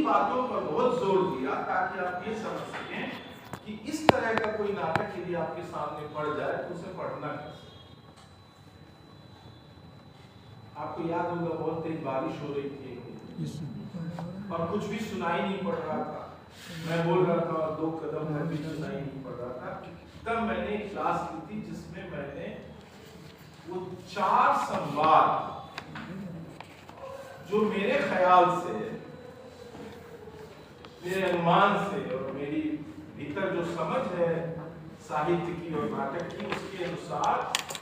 बातों पर बहुत जोर दिया ताकि आप ये समझ सकें कि इस तरह का कोई नाटक यदि आपके सामने पड़ जाए तो उसे पढ़ना कैसे। आपको याद होगा बहुत तेज बारिश हो रही थी और कुछ भी सुनाई नहीं पड़ रहा था, मैं बोल रहा था और 2 कदम में भी सुनाई नहीं पड़ रहा था। तब मैंने एक क्लास ली थी जिसमें मैंने वो 4 संवाद जो मेरे ख्याल से, मेरे अनुमान से और मेरी भीतर जो समझ है साहित्य की और नाटक की, उसके अनुसार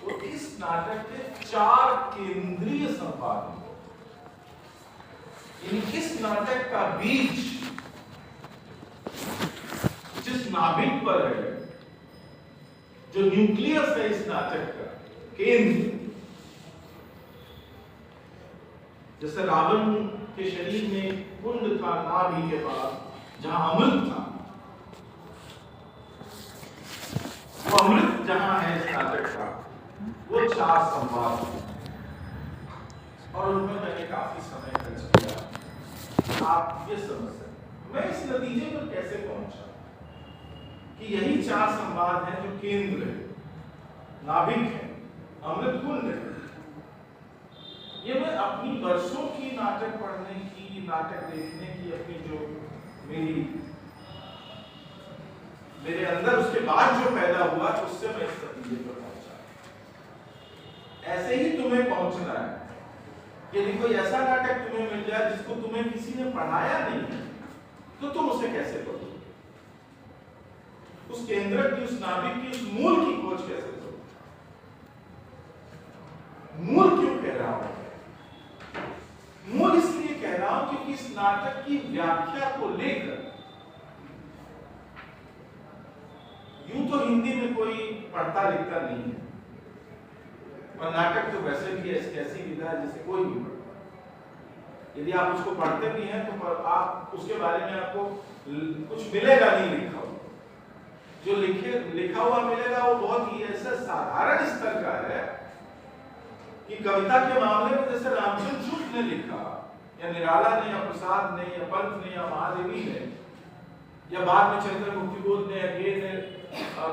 वो इस नाटक के 4 केंद्रीय संवाद हैं। इस नाटक का बीज जिस नाभिक पर है, जो न्यूक्लियस है इस नाटक का केंद्र, जैसे रावण के शरीर में कुंड था नाभि के पास जहां अमृत था, वो अमृत जहां है इस नाटक का, वो 4 संवाद और उनमें मैंने काफी समय खर्च किया। आप ये समझ सकते मैं इस नतीजे पर कैसे पहुंचा कि यही 4 संवाद हैं जो केंद्र है, नाभिक है, अमृत कुंड है। ये मैं अपनी वर्षों की नाटक पढ़ने की, नाटक देखने की, अपनी जो मेरे अंदर उसके बाद जो पैदा हुआ उससे मैं इस नतीजे पर पहुंचा। ऐसे ही तुम्हें पहुंचना है। यदि कोई ऐसा नाटक तुम्हें मिल जाए जिसको तुम्हें किसी ने पढ़ाया नहीं है तो तुम उसे कैसे पढ़ोगे? उस केंद्र की, उस नाभिक की, उस मूल की खोज कैसे करोगे? मूल क्यों कह रहा हूं? मूल इसलिए कह रहा हूं क्योंकि इस नाटक की व्याख्या को लेकर यूं तो हिंदी में कोई पढ़ता लिखता नहीं है, और नाटक तो वैसे भी ऐसी विधा है जिसे कोई नहीं पढ़ता। यदि आप उसको पढ़ते भी हैं तो आप उसके बारे में आपको कुछ मिलेगा नहीं लिखा हुआ। जो लिखा हुआ मिलेगा वो बहुत ही ऐसा साधारण स्तर का है कि कविता के मामले में जैसे रामचंद्र शुक्ल ने लिखा, या निराला ने, या प्रसाद ने, या पंत ने, या महादेवी ने, या बाद में चंद्र मुक्तिबोध ने, या गे ने,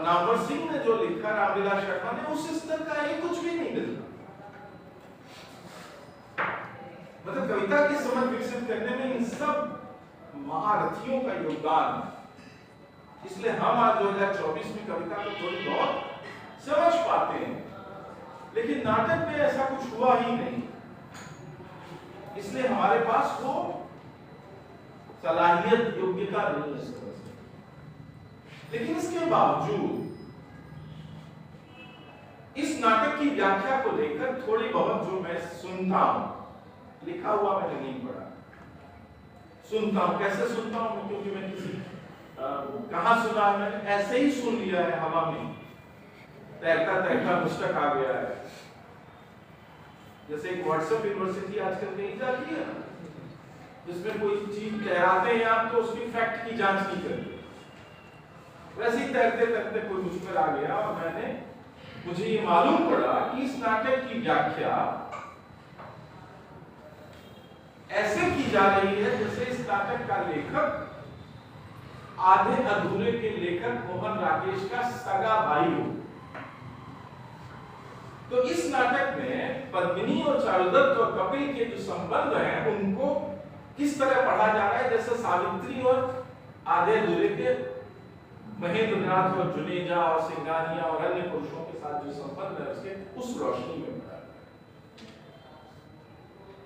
नामवर सिंह ने जो लिखा, रामलीला शर्मा ने, उस स्तर का ये कुछ भी नहीं मिलता। मतलब कविता की समझ विकसित करने में इन सब महारथियों का योगदान है। इसलिए हम आज 2024 में कविता को थोड़ी बहुत समझ पाते हैं, लेकिन नाटक में ऐसा कुछ हुआ ही नहीं। इसलिए हमारे पास वो सलाहियत, योग्यता नहीं है। लेकिन इसके बावजूद इस नाटक की व्याख्या को लेकर थोड़ी बहुत जो मैं सुनता हूं, लिखा हुआ मैंने नहीं पढ़ा, सुनता हूं। कैसे सुनता हूं? क्योंकि मैं किसी कहां सुना है, मैंने ऐसे ही सुन लिया है, हवा में तैरता तैरता पुस्तक आ गया है। जैसे एक व्हाट्सएप यूनिवर्सिटी आजकल कही जाती है ना, जिसमें कोई चीज तैराते हैं आप तो उसकी फैक्ट की जांच नहीं करते, वैसे ही तैरते तैरते कोई मुझ पर आ गया और मुझे ये मालूम पड़ा कि इस नाटक की व्याख्या ऐसे की जा रही है जैसे इस नाटक का लेखक आधे अधूरे के लेखक मोहन राकेश का सगा भाई हो। तो इस नाटक में पद्मिनी और चारुदत्त और कपिल के जो संबंध हैं उनको किस तरह पढ़ा जा रहा है जैसे सावित्री और आधे अधूरे के महेंद्रनाथ और जुनेजा और सिंगानिया और अन्य पुरुषों के साथ जो संबंध है उसके उस रोशनी में पढ़ा।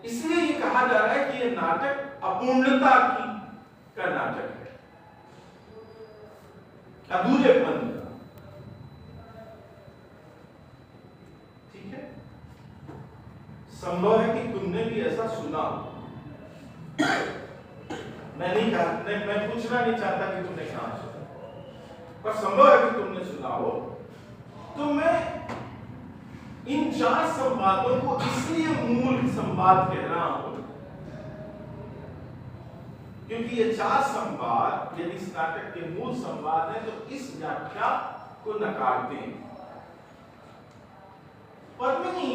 इसलिए ये कहा जा रहा है कि ये नाटक अपूर्णता का नाटक है, अधूरेपन का। ठीक है, संभव है कि तुमने भी ऐसा सुना। मैं नहीं कहा, मैं पूछना नहीं चाहता कि तुमने कहां सुना, पर संभव है कि तुमने सुना हो। तो मैं इन 4 संवादों को इसलिए मूल संवाद कह रहा हूं क्योंकि ये 4 संवाद यदि इस नाटक के मूल संवाद हैं तो इस व्याख्या को नकारते हैं। पद्मिनी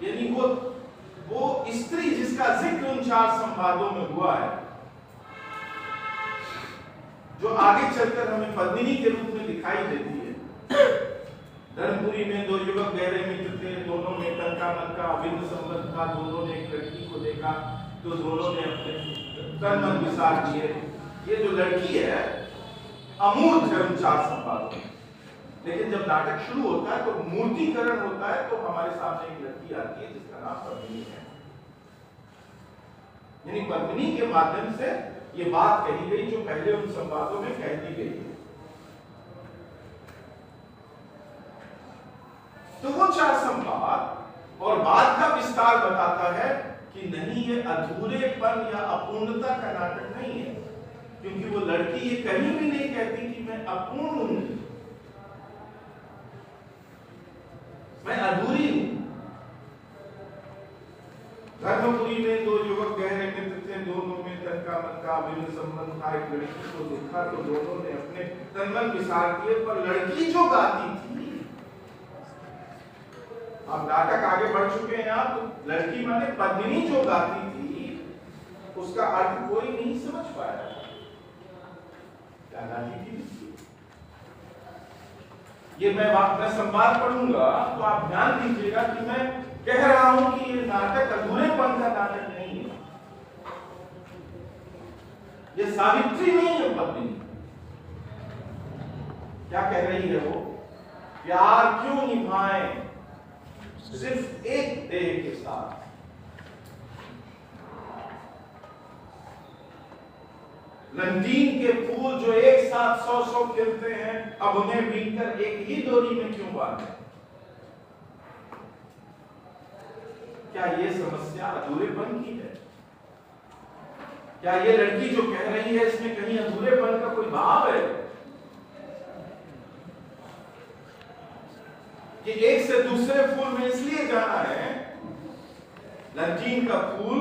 यानी वो स्त्री जिसका जिक्र उन 4 संवादों में हुआ है, आगे चलकर हमें पद्मिनी के रूप में दिखाई देती है। धर्मपुरी में दो युवक गहरे मित्र थे, दोनों में तन का मन का अभिन्न संबंध था। दोनों ने एक लड़की को देखा तो दोनों ने अपने तन मन विसार किए। ये जो लड़की है अमूर्त है उन 4 संवादों में, लेकिन जब नाटक शुरू होता है तो मूर्तिकरण होता है, तो हमारे सामने एक लड़की आती है जिसका नाम पद्मिनी है। यानी पद्मिनी के माध्यम से ये बात कही गई जो पहले उन संवादों में कह दी गई है। तो वो 4 संवाद और बाद का विस्तार बताता है कि नहीं, ये अधूरेपन या अपूर्णता का नाटक नहीं है, क्योंकि वो लड़की ये कहीं भी नहीं कहती कि मैं अपूर्ण हूं, मैं अधूरी हूं। धर्मपुरी में दो युवक गहरे मित्र थे, दोनों में तन का मन का अभिन्न संबंध था। एक लड़की को देखा तो दोनों ने अपने तन मन विसार किए, पर लड़की जो गाती थी, अब नाटक आगे बढ़ चुके हैं आप, तो लड़की माने पद्मिनी जो गाती थी उसका अर्थ कोई नहीं समझ पाया। क्या गाती थी? ये मैं संवाद पढ़ूंगा तो आप ध्यान दीजिएगा कि मैं कह रहा हूं कि ये नाटक अधूरेपन का नाटक नहीं है। ये सावित्री नहीं है पद्मिनी। क्या कह रही है वो? प्यार क्यों निभाएं सिर्फ एक देह के साथ। रंगीन के फूल जो एक साथ 100 खिलते हैं, अब उन्हें बीनकर एक ही डोरी में क्यों बांधे? क्या ये समस्या अधूरेपन की है? क्या ये लड़की जो कह रही है इसमें कहीं अधूरेपन का कोई भाव है कि एक से दूसरे फूल में इसलिए जाना है, रंगीन का फूल,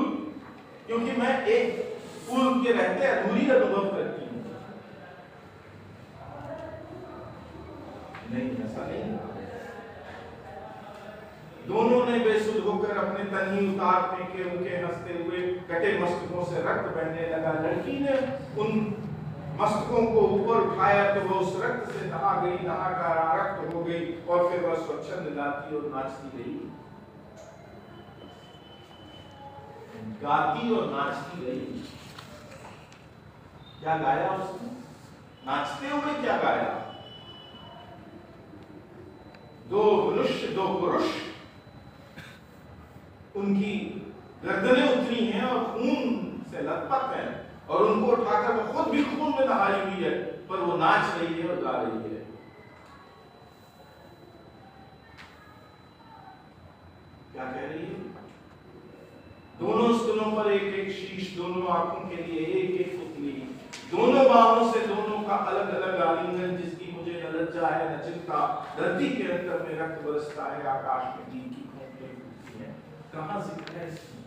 क्योंकि मैं एक फूल के रहते अधूरी अनुभव करती हूं? नहीं, ऐसा नहीं। दोनों ने बेसुध होकर अपने तन ही उतार फेंके, उनके हंसते हुए कटे मस्तकों से रक्त बहने लगा। लड़की ने उन मस्तकों को ऊपर उठाया तो वह उस रक्त से नहा गई, नहाकर आरक्त हो गई और फिर वह स्वच्छंद गाती और नाचती रही। गाती और नाचती रही। क्या गाया उसने? नाचते हुए क्या गाया? दो मनुष्य, दो पुरुष, उनकी गर्दनें उतरी हैं और खून से लथपथ हैं, और उनको उठाकर वो खुद भी खून में नहाई हुई है, पर वो नाच रही है और गा रही है। क्या कह रही है? दोनों स्तनों पर एक एक शीश, दोनों आंखों के लिए एक एक पुतली, दोनों बाहों से दोनों का अलग अलग आलिंगन, जिसकी मुझे न लज्जा है न चिंता। धरती के अंदर में रक्त बरसता है, आकाश में दिन की खूंटें उठती हैं। कहां जिक्र है इसमें?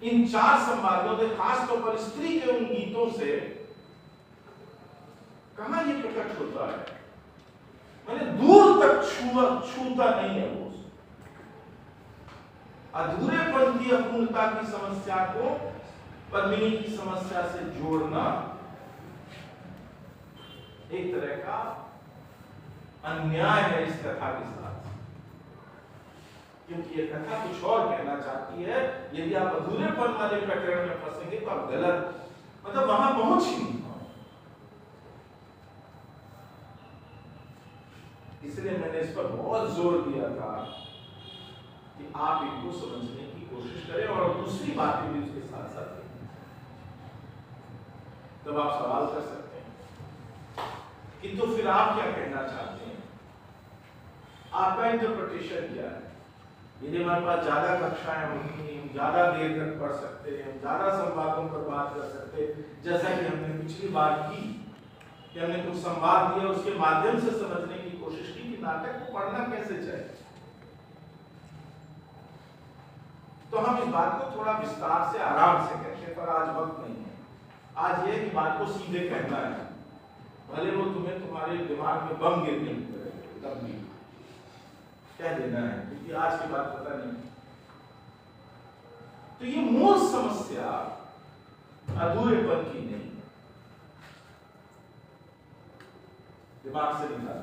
इन 4 संवादों से, खासतौर पर स्त्री के उन गीतों से कहां ये प्रकट होता है? मैंने दूर तक छूता नहीं है वो। अधूरेपन की, अपूर्णता की समस्या को पद्मिनी की समस्या से जोड़ना एक तरह का अन्याय है इस कथा के साथ, क्योंकि ये कथा कुछ और कहना चाहती है। यदि आप अधूरेपन वाले प्रकरण में फंसेंगे तो आप गलत, मतलब वहां पहुंच ही नहीं। इसलिए मैंने इस पर बहुत जोर दिया था कि आप इनको समझने की कोशिश करें और दूसरी बातें भी उसके साथ साथ करें। तब आप सवाल कर सकते हैं कि तो फिर आप क्या कहना चाहते हैं? आपका इंटरप्रिटेशन क्या है? यदि हमारे पास ज्यादा कक्षाएं होंगी, हम ज्यादा देर तक पढ़ सकते हैं, हम ज्यादा संवादों पर बात कर सकते हैं, जैसा कि हमने पिछली बार की, कि हमने कुछ संवाद दिया, उसके माध्यम से समझने की कोशिश की कि नाटक को पढ़ना कैसे चाहिए। तो हम इस बात को थोड़ा विस्तार से, आराम से कहते, पर आज वक्त नहीं है। आज ये कि बात को सीधे कहना है, भले वो तुम्हें तुम्हारे दिमाग में बम गिरने लगे तब भी कह देना है, क्योंकि आज की बात पता नहीं। तो ये मूल समस्या अधूरेपन की नहीं, दिमाग से निकाल।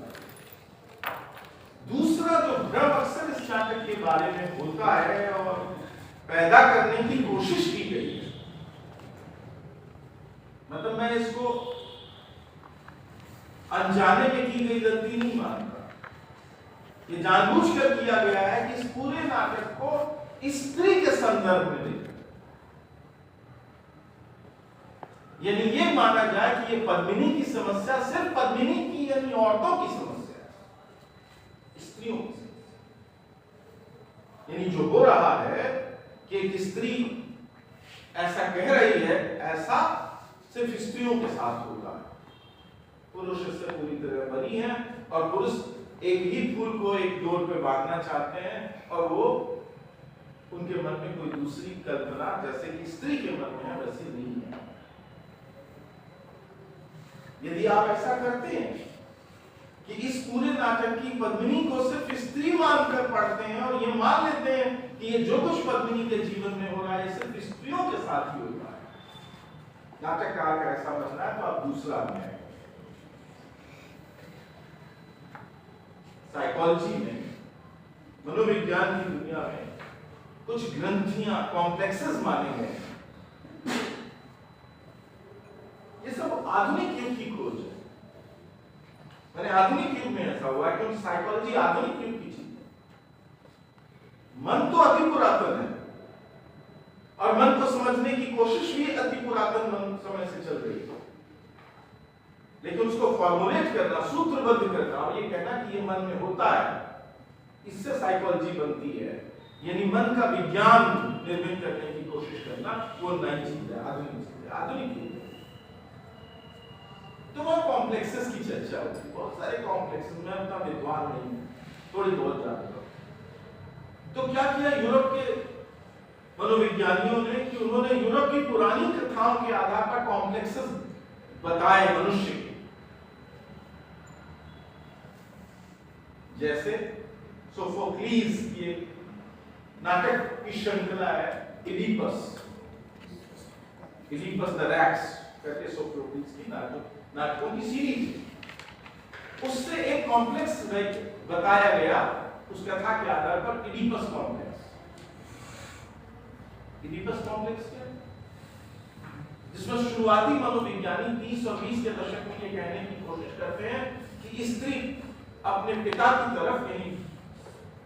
दूसरा जो भ्रम अक्सर इस नाटक के बारे में होता है और पैदा करने की कोशिश की गई है, मतलब मैं इसको अनजाने में की गई गलती नहीं मानता, ये जानबूझकर किया गया है कि इस पूरे नाटक को स्त्री के संदर्भ में देखा, यानी ये माना जाए कि ये पद्मिनी की समस्या सिर्फ पद्मिनी की यानी औरतों की समस्या है, स्त्रियों की समस्या। यानी जो हो रहा है कि एक स्त्री ऐसा कह रही है, ऐसा सिर्फ स्त्रियों के साथ होता है, पुरुष इससे पूरी तरह बरी हैं और पुरुष एक ही फूल को एक डोर पे बांधना चाहते हैं और वो उनके मन में कोई दूसरी कल्पना जैसे कि स्त्री के मन में है वैसी नहीं है। यदि आप ऐसा करते हैं कि इस पूरे नाटक की पद्मिनी को सिर्फ स्त्री मानकर पढ़ते हैं और ये मान लेते हैं कि ये जो कुछ पद्मिनी के जीवन में हो रहा है सिर्फ स्त्रियों के साथ ही हो रहा है, नाटककार का ऐसा बनना है तो आप दूसरा अन्याय। साइकोलॉजी में, मनोविज्ञान की दुनिया में कुछ ग्रंथियां, कॉम्प्लेक्सेस माने गए, ये सब आधुनिक युग की खोज है। मैंने आधुनिक युग में ऐसा हुआ है क्योंकि साइकोलॉजी आधुनिक युग की चीज है। मन तो अति पुरातन है और मन को समझने की कोशिश भी अति पुरातन समय से चल रही है, लेकिन उसको फॉर्मुलेट करना, सूत्रबद्ध करना और ये कहना कि ये मन में होता है, इससे साइकोलॉजी बनती है। यानी मन का विज्ञान निर्मित करने की कोशिश करना वो नई चीज है, आधुनिक चीज है, आधुनिक युग है। तो वह कॉम्प्लेक्सेस की चर्चा होती है, बहुत सारे कॉम्प्लेक्सेस, मैं उतना विद्वान नहीं हूं, थोड़ी बहुत जानता हूं। तो क्या किया यूरोप के मनोविज्ञानियों ने कि उन्होंने यूरोप की पुरानी कथाओं के आधार पर कॉम्प्लेक्सेस बताए मनुष्य के, जैसे सोफोक्लीज की नाटक की श्रृंखला है इडिपस द रैक्स करके सोफोक्लीज की नाटकों की सीरीज, उससे एक कॉम्प्लेक्स बताया गया उस कथा के आधार पर, इडिपस कॉम्प्लेक्स। इडिपस कॉम्प्लेक्स क्या है? जिसमें शुरुआती मनोविज्ञानी 30 और 20 के दशक में ये कहने की कोशिश करते हैं कि स्त्री अपने पिता की तरफ, यानी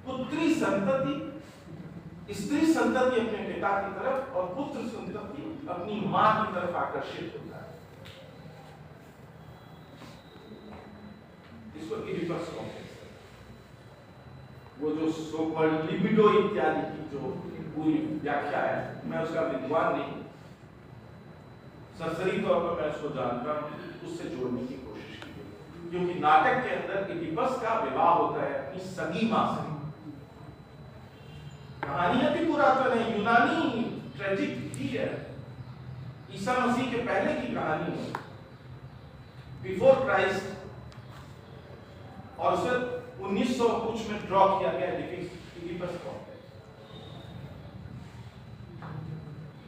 पुत्री संतति, स्त्री संतति अपने पिता की तरफ और पुत्र संतति अपनी मां की तरफ आकर्षित होता है। इसको इडिपस कॉम्प्लेक्स, वो जो सो कॉल्ड लिबिडो इत्यादि की जो पूरी व्याख्या है, मैं उसका विद्वान नहीं, सरसरी तौर पर मैं उसको जानता हूं, उससे जोड़ने की कोशिश की गई, क्योंकि नाटक के अंदर इडिपस का विवाह होता है अपनी सगी मां से। कहानी अति पुरातन है, यूनानी ट्रेजिडी है, ईसा मसीह के पहले की कहानी है, बिफोर क्राइस्ट, और उसे 1900 कुछ में ड्रॉ किया गया इडिपस कॉम्प्लेक्स।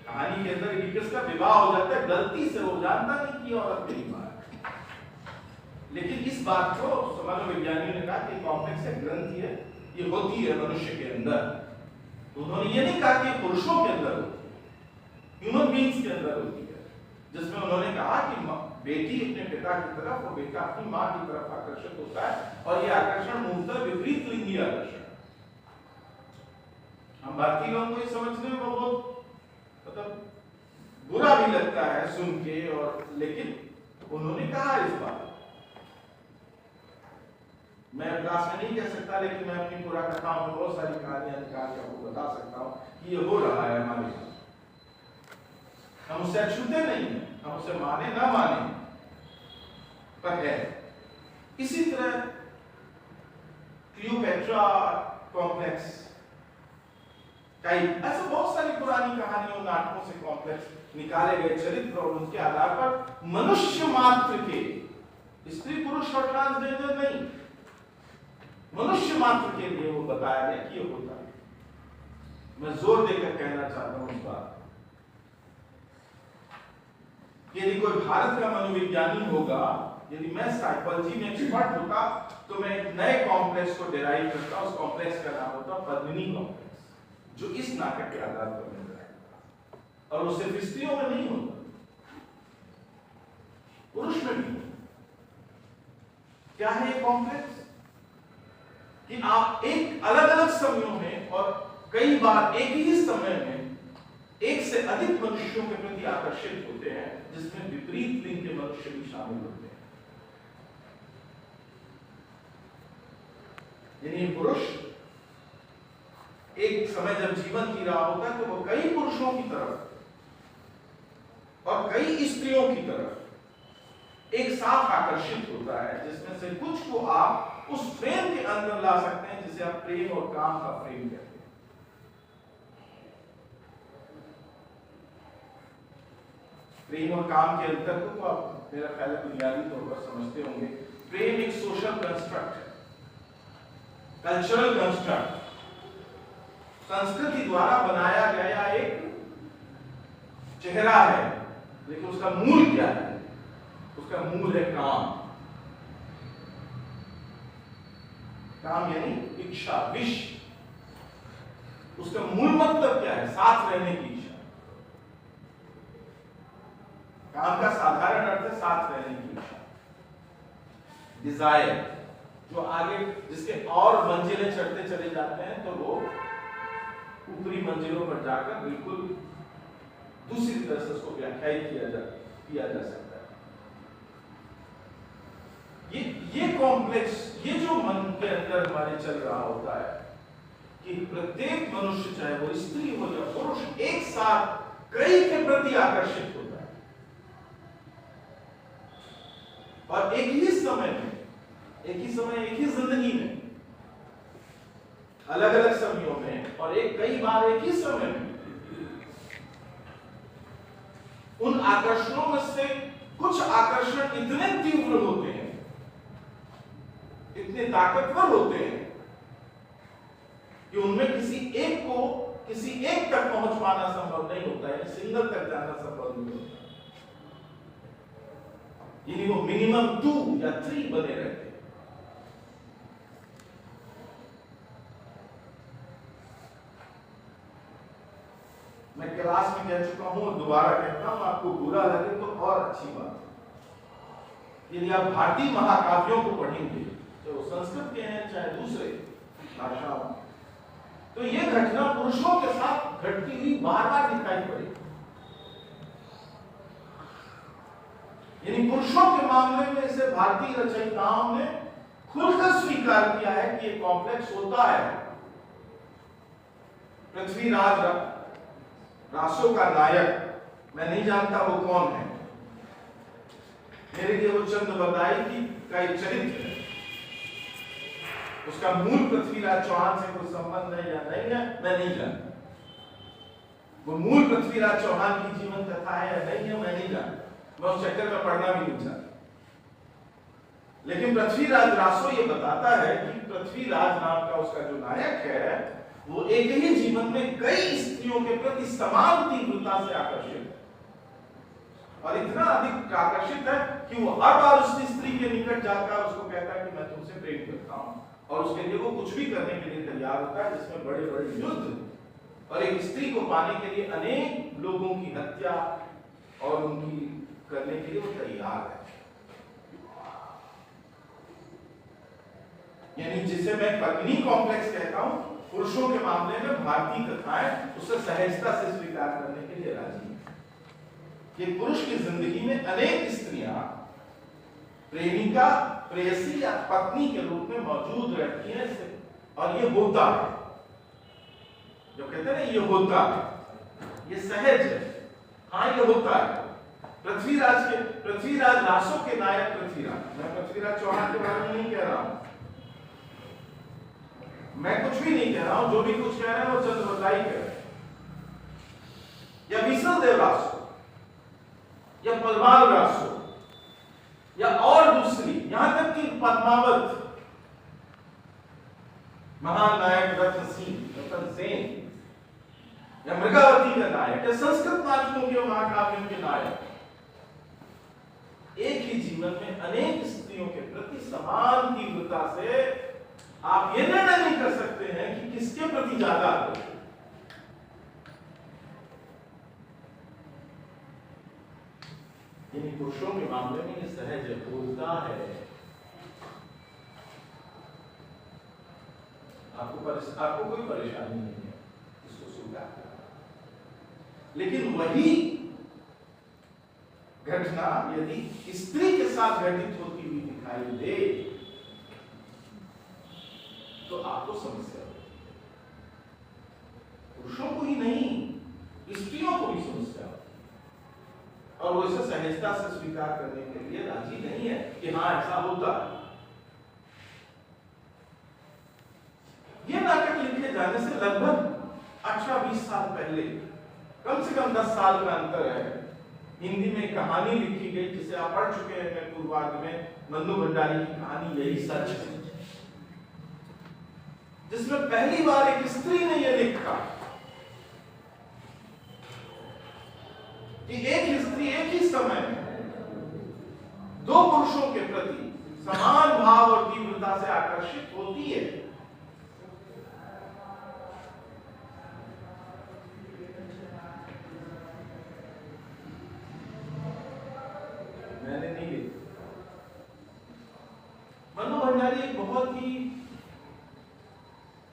कहानी के अंदर इडिपस का विवाह हो जाता है, गलती से, वो जानता नहीं कि औरत मेरी मां है, लेकिन इस बात को मनोविज्ञानियों ने कहा कि कॉम्प्लेक्स है, ग्रंथि है, ये होती है मनुष्य के अंदर। तो उन्होंने ये नहीं कहा कि पुरुषों के अंदर होती है, ह्यूमन बीइंग्स के अंदर होती है, जिसमें उन्होंने कहा कि बेटी अपने पिता की तरफ और बेटा अपनी मां की तरफ आकर्षित होता है, और ये आकर्षण मूलतः विपरीत लिंगी आकर्षण। हम भारतीय लोगों को ये समझने में बहुत मतलब बुरा भी लगता है सुन के, और लेकिन उन्होंने कहा इस बात, मैं क्लास में नहीं कह सकता, लेकिन मैं अपनी पूरा कथाओं में बहुत सारी कहानियां निकाल के आपको बता सकता हूं कि ये हो रहा है हमारे साथ। हम उससे अछूते नहीं है, हम उसे माने ना माने, पर है। इसी तरह क्लियोपेट्रा कॉम्प्लेक्स टाइप, ऐसे बहुत सारी पुरानी कहानियों, नाटकों से कॉम्प्लेक्स निकाले गए चरित्र, और उनके आधार पर मनुष्य मात्र के, स्त्री पुरुष और ट्रांसजेंडर नहीं, मनुष्य मात्र के लिए वो बताया गया कि ये होता है। मैं जोर देकर कहना चाहता हूं इस बात, यदि कोई भारत का मनोविज्ञानी होगा, यदि मैं साइकोलॉजी में एक्सपर्ट होता, तो मैं एक नए कॉम्प्लेक्स को डिराइव करता। उस कॉम्प्लेक्स का नाम होता पद्मिनी कॉम्प्लेक्स, जो इस नाटक के आधार पर मिल रहा है। और वो सिर्फ स्त्रियों में नहीं होता, पुरुष में भी। क्या है ये कॉम्प्लेक्स? कि आप एक अलग अलग समयों में और कई बार एक ही समय में एक से अधिक मनुष्यों के प्रति आकर्षित होते हैं, जिसमें विपरीत लिंग के मनुष्य भी शामिल होते हैं। यानी पुरुष एक समय जब जीवन जी रहा होता है, तो वो कई पुरुषों की तरफ और कई स्त्रियों की तरफ एक साथ आकर्षित होता है, जिसमें से कुछ को आप उस फ्रेम के अंदर ला सकते हैं जिसे आप प्रेम और काम का फ्रेम कहते हैं। प्रेम और काम के अंतर को तो आप मेरा ख्याल है बुनियादी तौर पर समझते होंगे। प्रेम एक सोशल कंस्ट्रक्ट है, कल्चरल कंस्ट्रक्ट, संस्कृति द्वारा बनाया गया एक चेहरा है, लेकिन उसका मूल क्या है? उसका मूल है काम। काम यानी इच्छा, विश। उसका मूल मतलब क्या है? साथ रहने की इच्छा। काम का साधारण अर्थ है साथ रहने की इच्छा, डिजायर, जो आगे जिसके और मंजिलें चढ़ते चले जाते हैं, तो वो ऊपरी मंजिलों पर जाकर बिल्कुल दूसरी तरह से उसको व्याख्यायित किया जा सकता है। ये कॉम्प्लेक्स, ये जो मन के अंदर हमारे चल रहा होता है कि प्रत्येक मनुष्य, चाहे वो स्त्री हो या पुरुष, एक साथ कई के प्रति आकर्षित होता है, और एक ही समय में, एक ही जिंदगी में, अलग अलग समयों में और कई बार एक ही समय में, उन आकर्षणों में से कुछ आकर्षण इतने तीव्र होते हैं, इतने ताकतवर होते हैं कि उनमें किसी एक तक पहुंच पाना संभव नहीं होता है, सिंगल तक जाना संभव नहीं होता, यानी वो मिनिमम 2 या 3 बने रहते हैं। मैं क्लास में कह चुका हूं, दोबारा कहता हूं, आपको बुरा लगे तो और अच्छी बात है। यदि आप भारतीय महाकाव्यों को पढ़ेंगे, तो संस्कृत के हैं चाहे दूसरे भाषाओं, तो ये घटना पुरुषों के साथ घटती हुई बार बार दिखाई पड़ेगी। यानी पुरुषों के मामले में इसे भारतीय रचयिताओं ने खुलकर स्वीकार किया है कि ये कॉम्प्लेक्स होता है। पृथ्वीराज रासो का नायक, मैं नहीं जानता वो कौन है, मेरे लिए वो चंद्रबरदाई का एक चरित्र है। उसका मूल पृथ्वीराज चौहान से कोई संबंध है या नहीं है, मैं नहीं जानता। वो मूल पृथ्वीराज चौहान की जीवन कथा है या नहीं है, मैं नहीं जानता। मैं उस चक्कर में पढ़ना भी नहीं चाहता। लेकिन पृथ्वीराज रासो ये बताता है कि पृथ्वीराज नाम का उसका जो नायक है, वो एक ही जीवन में कई स्त्रियों के प्रति समान तीव्रता से आकर्षित है, और इतना अधिक आकर्षित है कि वो हर बार उस स्त्री के निकट जाकर उसको कहता है कि मैं तुमसे प्रेम करता हूं, और उसके लिए वो कुछ भी करने के लिए तैयार होता है, जिसमें बड़े बड़े युद्ध और एक स्त्री को पाने के लिए अनेक लोगों की हत्या और उनकी करने के लिए वो तैयार है। यानी जिसे मैं पत्नी कॉम्प्लेक्स कहता हूं, पुरुषों के मामले में भारतीय कथाएं उसे सहजता से स्वीकार करने के लिए राजी है कि पुरुष की जिंदगी में अनेक स्त्रियां प्रेमिका, प्रेयसी या पत्नी के रूप में मौजूद रहती हैं, और ये होता है। जो कहते हैं ना ये होता है, ये सहज है, हाँ ये होता है। पृथ्वीराज रासो के नायक पृथ्वीराज, मैं पृथ्वीराज चौहान के बारे में नहीं कह रहा हूं, मैं कुछ भी नहीं कह रहा हूं, जो भी कुछ कह रहे हैं वो चंद्रबरदाई कह रहे हैं, या विष्णुदेव रासो, या पद्माल रासो, या और दूसरी, यहां तक कि पद्मावत, महान नायक रतन सेन, या मृगावती का नायक, या संस्कृत नाटकों के महाकाव्यों के नायक, ही जीवन में अनेक स्त्रियों के प्रति समान तीव्रता से आप ये निर्णय नहीं कर सकते हैं कि किसके प्रति ज्यादा आदर है। यानी पुरुषों के मामले में ये सहज होता है। आपको कोई परेशानी नहीं है इसको स्वीकार करना, लेकिन वही घटना यदि स्त्री के साथ घटित होती हुई दिखाई दे तो आपको समस्या होगी। पुरुषों को ही नहीं, स्त्रियों को भी समस्या होगी और वो इसे सहजता से स्वीकार करने के लिए राजी नहीं है कि हाँ ऐसा होता है। ये नाटक लिखे जाने से लगभग 18-20 साल पहले, कम से कम 10 साल का अंतर है, हिंदी में कहानी लिखी गई जिसे आप पढ़ चुके हैं मैं पूर्वार्ध में, मन्नू भंडारी की कहानी यही सच है, जिसमें पहली बार एक स्त्री ने यह लिखा कि एक स्त्री एक ही समय में दो पुरुषों के प्रति समान भाव और तीव्रता से आकर्षित होती है। मैंने नहीं लिखा। मन्नू भंडारी एक बहुत ही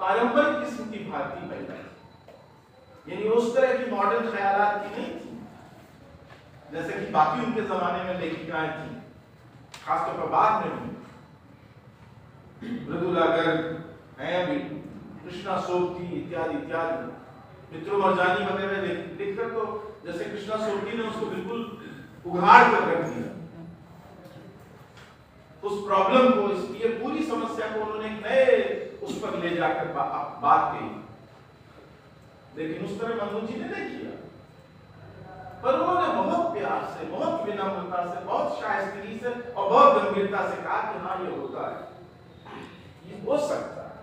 पारंपरिक किस्म की भारतीय महिला, यानी उस तरह की मॉडर्न ख्यालात की नहीं थी जैसे कि बाकी उनके जमाने में लेखिकाएं थी, खासतौर पर बाद में भी मृदुला गर्ग हैं अभी, कृष्णा सोबती इत्यादि इत्यादि, मित्रों मरजानी वगैरह लिखकर तो जैसे कृष्णा सोबती ने उसको बिल्कुल उघाड़ कर रख दिया उस प्रॉब्लम को, इसलिए पूरी समस्या को उन्होंने एक नए उस पर ले जाकर बात कही, लेकिन उस तरह मन्नू जी ने नहीं किया, पर उन्होंने बहुत प्यार से, बहुत विनम्रता से, बहुत शायस्तगी से और बहुत गंभीरता से कहा कि हाँ ये होता है, ये हो सकता है,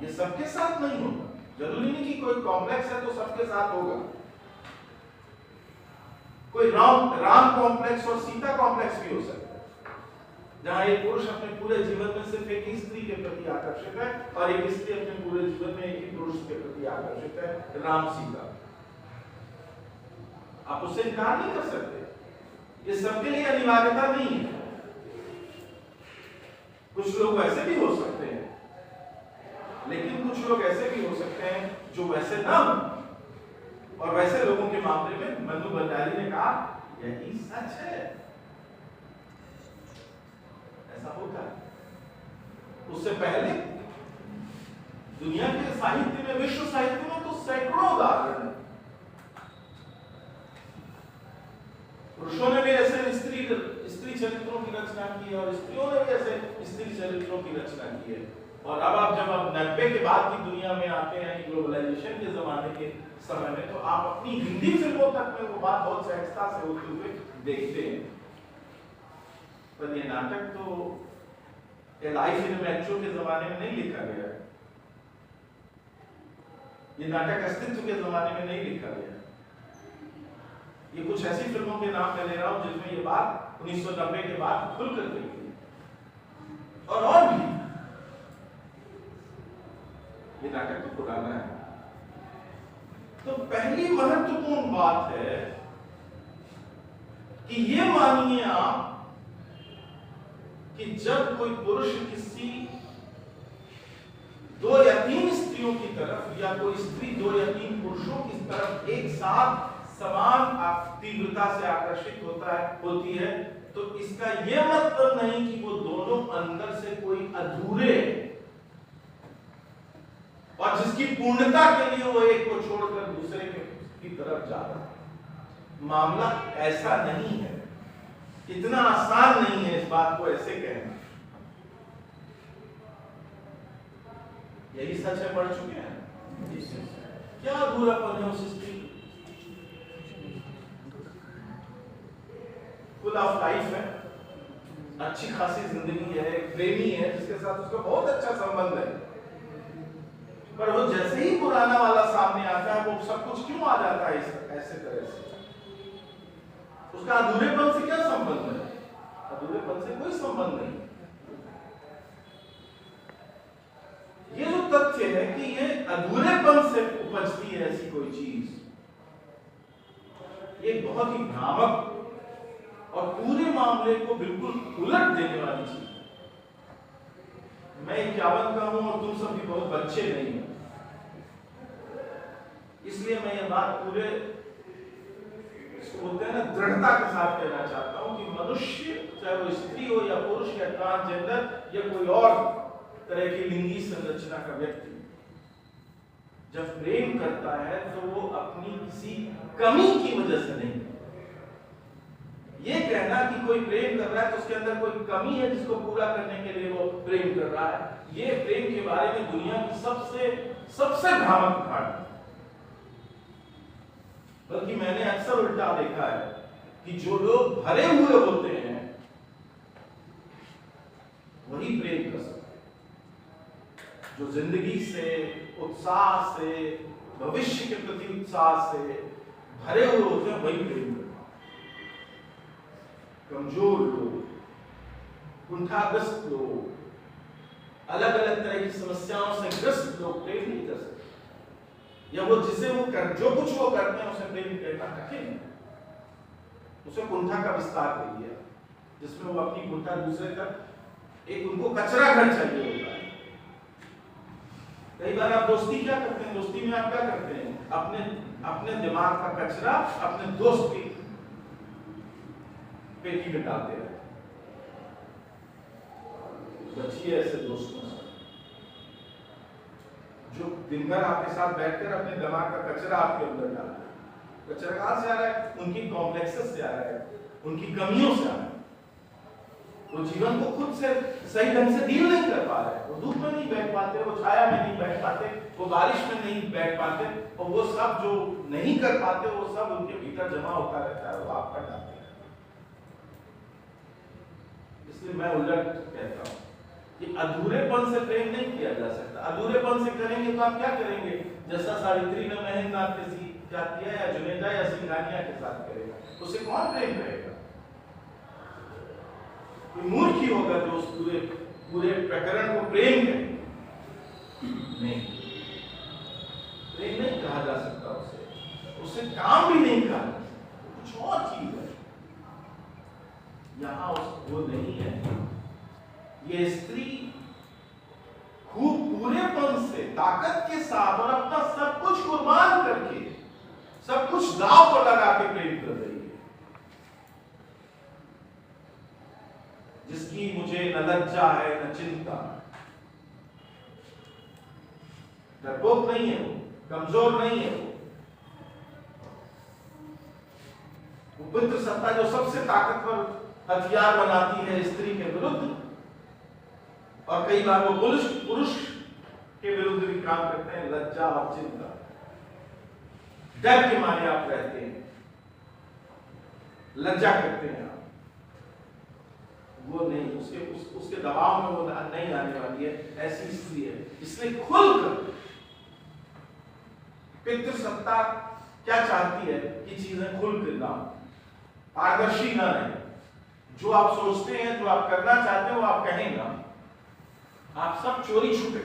ये सबके साथ नहीं होगा, जरूरी नहीं कि कोई कॉम्प्लेक्स है तो सबके साथ होगा, कोई राम कॉम्प्लेक्स और सीता कॉम्प्लेक्स भी हो सकता है, जहां एक पुरुष अपने पूरे जीवन में सिर्फ एक ही स्त्री के प्रति आकर्षित है और एक स्त्री अपने पूरे जीवन में एक ही पुरुष के प्रति आकर्षित है, राम सीता। आप उससे इनकार नहीं कर सकते, ये सबके लिए अनिवार्यता नहीं है। कुछ लोग वैसे भी हो सकते हैं, लेकिन कुछ लोग ऐसे भी हो सकते हैं जो वैसे ना हो, और वैसे लोगों के मामले में मन्नू भंडारी ने कहा यही सच है, ऐसा होता है। उससे पहले दुनिया के साहित्य में, विश्व साहित्य में तो सैकड़ों उदाहरण है, पुरुषों ने भी ऐसे स्त्री चरित्रों की रचना की है और स्त्रियों ने भी ऐसे स्त्री चरित्रों की रचना की है। और अब जब आप 90 के बाद की दुनिया में आते हैं, ग्लोबलाइजेशन के जमाने के समय में, तो आप अपनी हिंदी फिल्मों तक में वो बात बहुत सहजता से होते हुए देखते हैं। पर ये नाटक तो एलाई फिल्मेट्रो के जमाने में नहीं लिखा गया है, ये नाटक अस्तित्व के जमाने में नहीं लिखा गया है। ये कुछ ऐसी फिल्मों के नाम मैं ले रहा हूं जिसमें ये बात 1990 के बाद खुलकर गई थी, और भी ये नाटक तो पुराना है। तो पहली महत्वपूर्ण बात है कि ये मानिए आप कि जब कोई पुरुष किसी 2 या 3 स्त्रियों की तरफ या कोई स्त्री 2 या 3 पुरुषों की तरफ एक साथ समान तीव्रता से आकर्षित होती है, तो इसका यह मतलब नहीं कि वो दोनों अंदर से कोई अधूरे और जिसकी पूर्णता के लिए वो एक को छोड़कर दूसरे की तरफ जा रहा है। मामला ऐसा नहीं है, इतना आसान नहीं है इस बात को ऐसे कहना। यही सच है, पढ़ चुके हैं क्या अधूरापन है उस स्त्री, फुल ऑफ लाइफ है, अच्छी खासी जिंदगी है, प्रेमी है जिसके साथ उसका बहुत अच्छा संबंध है, पर वो जैसे ही पुराना वाला सामने आता है वो सब कुछ क्यों आ जाता है ऐसे तरह से, उस उसका अधूरेपन से क्या संबंध है? अधूरेपन से कोई संबंध नहीं। ये जो तथ्य है कि ये अधूरेपन से उपजती है ऐसी कोई चीज, ये बहुत ही भ्रामक और पूरे मामले को बिल्कुल उलट देने वाली चीज है। मैं 51 का हूं और तुम सब भी बहुत बच्चे नहीं हो, इसलिए मैं ये बात पूरे इसको बोलते हैं ना दृढ़ता के साथ कहना चाहता हूं कि मनुष्य, चाहे वो स्त्री हो या पुरुष या ट्रांसजेंडर या कोई और तरह की लिंगी संरचना का व्यक्ति, जब प्रेम करता है तो वो अपनी किसी कमी की वजह से नहीं। ये कहना कि कोई प्रेम कर रहा है तो उसके अंदर कोई कमी है जिसको पूरा करने के लिए वो प्रेम कर रहा है, ये प्रेम के बारे में दुनिया की सबसे भ्रामक धारणा। बल्कि मैंने अक्सर उल्टा देखा है कि जो लोग भरे हुए होते हैं वही प्रेम कर सकते हैं। जो जिंदगी से, उत्साह से, भविष्य के प्रति उत्साह से भरे हुए होते हैं वही प्रेम करते हैं। कमजोर लोग, कुंठाग्रस्त लोग, अलग अलग तरह की समस्याओं से ग्रस्त लोग प्रेम नहीं कर सकते, या वो जिसे वो जो कुछ वो करते हैं उसे प्रेम करना कठिन है। उसे कुंठा का विस्तार कर दिया जिसमें वो अपनी कुंठा दूसरे तक, एक उनको कचरा घर चाहिए होता है। कई बार आप दोस्ती क्या करते हैं, दोस्ती में आप क्या करते हैं, अपने दिमाग का कचरा अपने दोस्त की पेटी में डालते रहते। बचिए ऐसे दोस्तों से जो दिन भर आपके साथ बैठकर अपने दिमाग का कचरा आपके अंदर डाल रहा है। कचरा कहां से आ रहा है? उनकी कॉम्प्लेक्सेस से आ रहा है, उनकी कमियों से आ रहा है। वो जीवन को खुद से सही ढंग से डील नहीं कर पा रहे, वो धूप में नहीं बैठ पाते, वो छाया में नहीं बैठ पाते, वो बारिश में नहीं बैठ पाते, और वो सब जो नहीं कर पाते वो सब उनके भीतर जमा होता रहता है, वो आप कर जाते हैं। इसलिए मैं उलट कहता हूं कि अधूरेपन से प्रेम नहीं किया जा सकता। अधूरेपन से करेंगे तो आप क्या करेंगे? जैसा सावित्री ने महेंद्रनाथ के साथ किया या जुनेजा या सिंघानिया के साथ करेगा, उससे कौन प्रेम करेगा? कोई मूर्ख ही होगा जो उस पूरे प्रकरण को प्रेम करेगा। नहीं, प्रेम नहीं कहा जा सकता उसे काम भी नहीं कहा जा सकता, कुछ और चीज है। यहां वो नहीं है। ये स्त्री खूब पूरेपन से, ताकत के साथ और अपना सब कुछ कुर्बान करके, सब कुछ दांव पर लगा के प्रेम कर रही है, जिसकी मुझे न लज्जा है न चिंता। डरपोक नहीं है वो, कमजोर नहीं है वो पितृ सत्ता जो सबसे ताकतवर हथियार बनाती है स्त्री के विरुद्ध, और कई बार वो पुरुष के विरुद्ध भी काम करते हैं। लज्जा और चिंता, डर के मारे आप रहते हैं, लज्जा करते हैं आप, वो नहीं, उसके दबाव में वो नहीं आने वाली है, ऐसी स्त्री है। इसलिए खुलकर पितृ सत्ता क्या चाहती है कि चीजें खुलकर ना, पारदर्शी ना रहे। जो आप सोचते हैं, जो आप करना चाहते हैं वो आप कहेंगे। आप सब चोरी छुपे,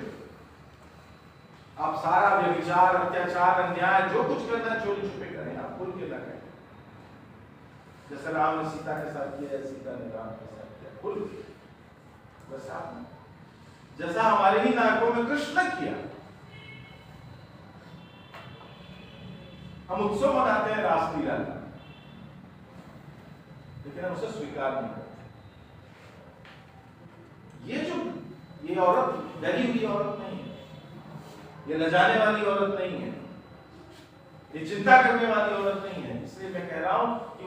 आप सारा व्यभिचार, अत्याचार, अन्याय जो कुछ करना है चोरी छुपे करें, आप खुल के ना करें। जैसे राम ने सीता के साथ किया, सीता ने राम के साथ किया, खुल के। बस आप जैसा हमारे ही नायकों में कृष्ण ने किया। हम उत्सव मनाते हैं रासलीला का, लेकिन हम उसे स्वीकार नहीं करते। ये औरत डरी हुई औरत नहीं है, ये लजाने वाली औरत नहीं है, ये चिंता करने वाली औरत नहीं है। इसलिए मैं कह रहा हूं कि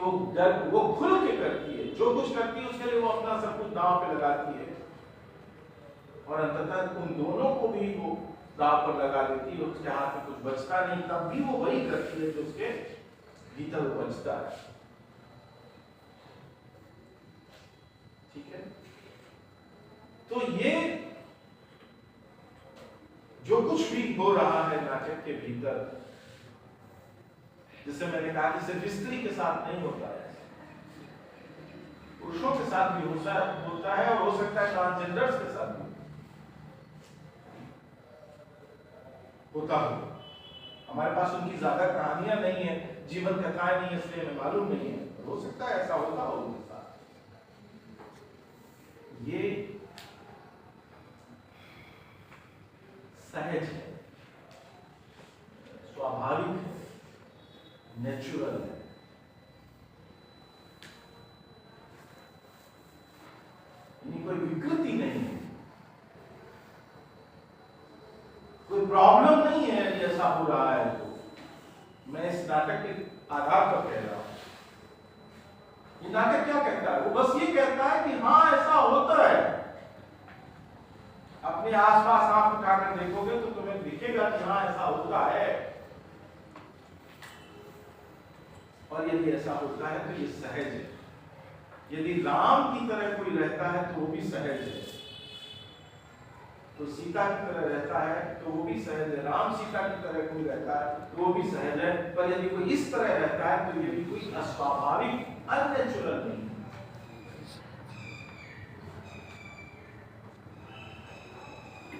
वो खुल के करती है, जो कुछ करती है उसके लिए वो अपना सब कुछ दांव पे लगाती है, और अंततः उन दोनों को भी वो दांव पर लगा देती है। उसके हाथ में कुछ बचता नहीं, तब भी वो वही करती है जो उसके भीतर बचता है। ठीक है, तो ये जो कुछ भी हो रहा है नाटक के भीतर, जिसे मैंने कहा कि सिर्फ स्त्री के साथ नहीं होता है, पुरुषों के साथ भी होता है और हो सकता है ट्रांसजेंडर्स के साथ भी होता हो। हमारे पास उनकी ज्यादा कहानियां नहीं है, जीवन कथाएं नहीं है, इसलिए हमें मालूम नहीं है, हो सकता है ऐसा होता हो उनके साथ। ये सहज है, स्वाभाविक है, नेचुरल है। कोई विकृति नहीं है, कोई प्रॉब्लम नहीं है यदि ऐसा हो रहा है तो। मैं इस नाटक के आधार पर कह रहा हूं। ये नाटक क्या कहता है? वो बस ये कहता है कि हाँ ऐसा होता है। अपने आसपास आंख उठाकर देखोगे तो तुम्हें दिखेगा कि हाँ ऐसा होता है, और यदि ऐसा होता है तो ये सहज है। यदि राम की तरह कोई रहता है तो वो भी सहज है, तो सीता की तरह रहता है तो वो भी सहज है। राम सीता की तरह कोई रहता है तो वो भी सहज है। पर यदि कोई इस तरह रहता है तो ये भी कोई अस्वाभाविक, अननेचुरल नहीं है।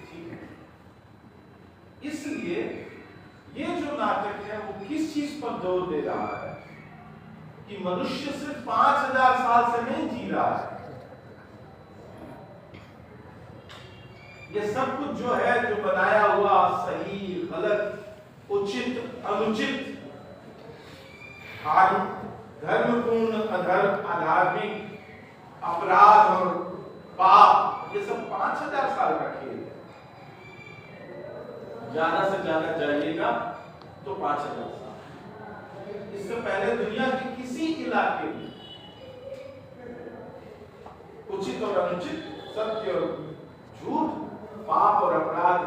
ठीक है, इसलिए ये जो नाटक है वो किस चीज पर जोर दे रहा है कि मनुष्य सिर्फ 5000 साल से नहीं जी रहा है। ये सब कुछ जो है, जो बनाया हुआ, सही गलत, उचित अनुचित, धर्मपूर्ण अधर्म, अधार्मिक, अपराध और पाप, ये सब 5000 साल का खेल है। ज्यादा से ज्यादा जाइएगा तो 5000 साल। इससे पहले दुनिया के किसी इलाके में उचित और अनुचित, सत्य और झूठ, पाप और अपराध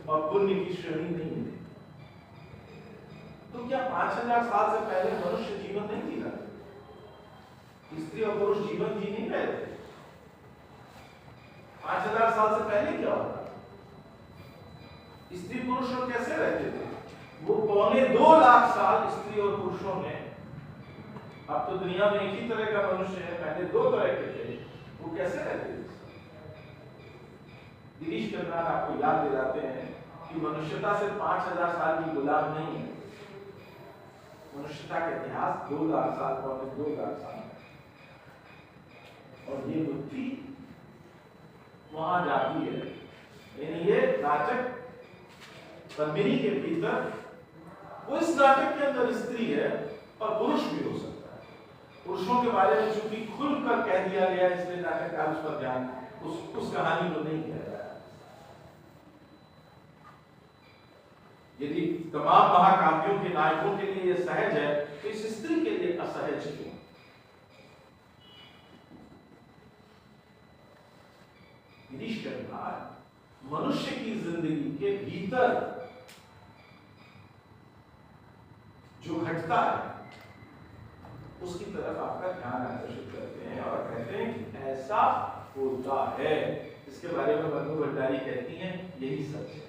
और पुण्य की श्रेणी नहीं है। तो क्या 5000 साल से पहले मनुष्य जीवन नहीं जी रहा? स्त्री और पुरुष जीवन जी नहीं रहे थे? 5000 साल से पहले क्या होता? स्त्री पुरुष लोग कैसे रहते थे? वो 2.25 लाख साल स्त्री और पुरुषों ने, अब तो दुनिया में एक ही तरह का मनुष्य है, पहले 2 तरह के थे, वो कैसे रहते थे? गिरीश कर्नाड आपको याद दिलाते हैं कि मनुष्यता सिर्फ 5000 साल की गुलाम नहीं है। मनुष्यता का इतिहास 2 लाख साल, 2 लाख साल, और ये बुद्धि वहां जाती है। यानी ये नाटक पद्मिनी के भीतर, वो इस नाटक के अंदर स्त्री है और पुरुष भी हो सकता है। पुरुषों के बारे में चूंकि खुलकर कह दिया गया, इसलिए नाटककार उस पर ध्यान, उस कहानी को नहीं कह रहा है। यदि तमाम महाकाव्यों के नायकों के लिए यह सहज है तो इस स्त्री के लिए असहज क्यों? गिरीश कर्नाड मनुष्य की जिंदगी के भीतर जो घटता है उसकी तरफ आपका ध्यान आकर्षित करते हैं और कहते हैं कि ऐसा होता है। इसके बारे में मनु भंडारी कहती हैं यही सच है।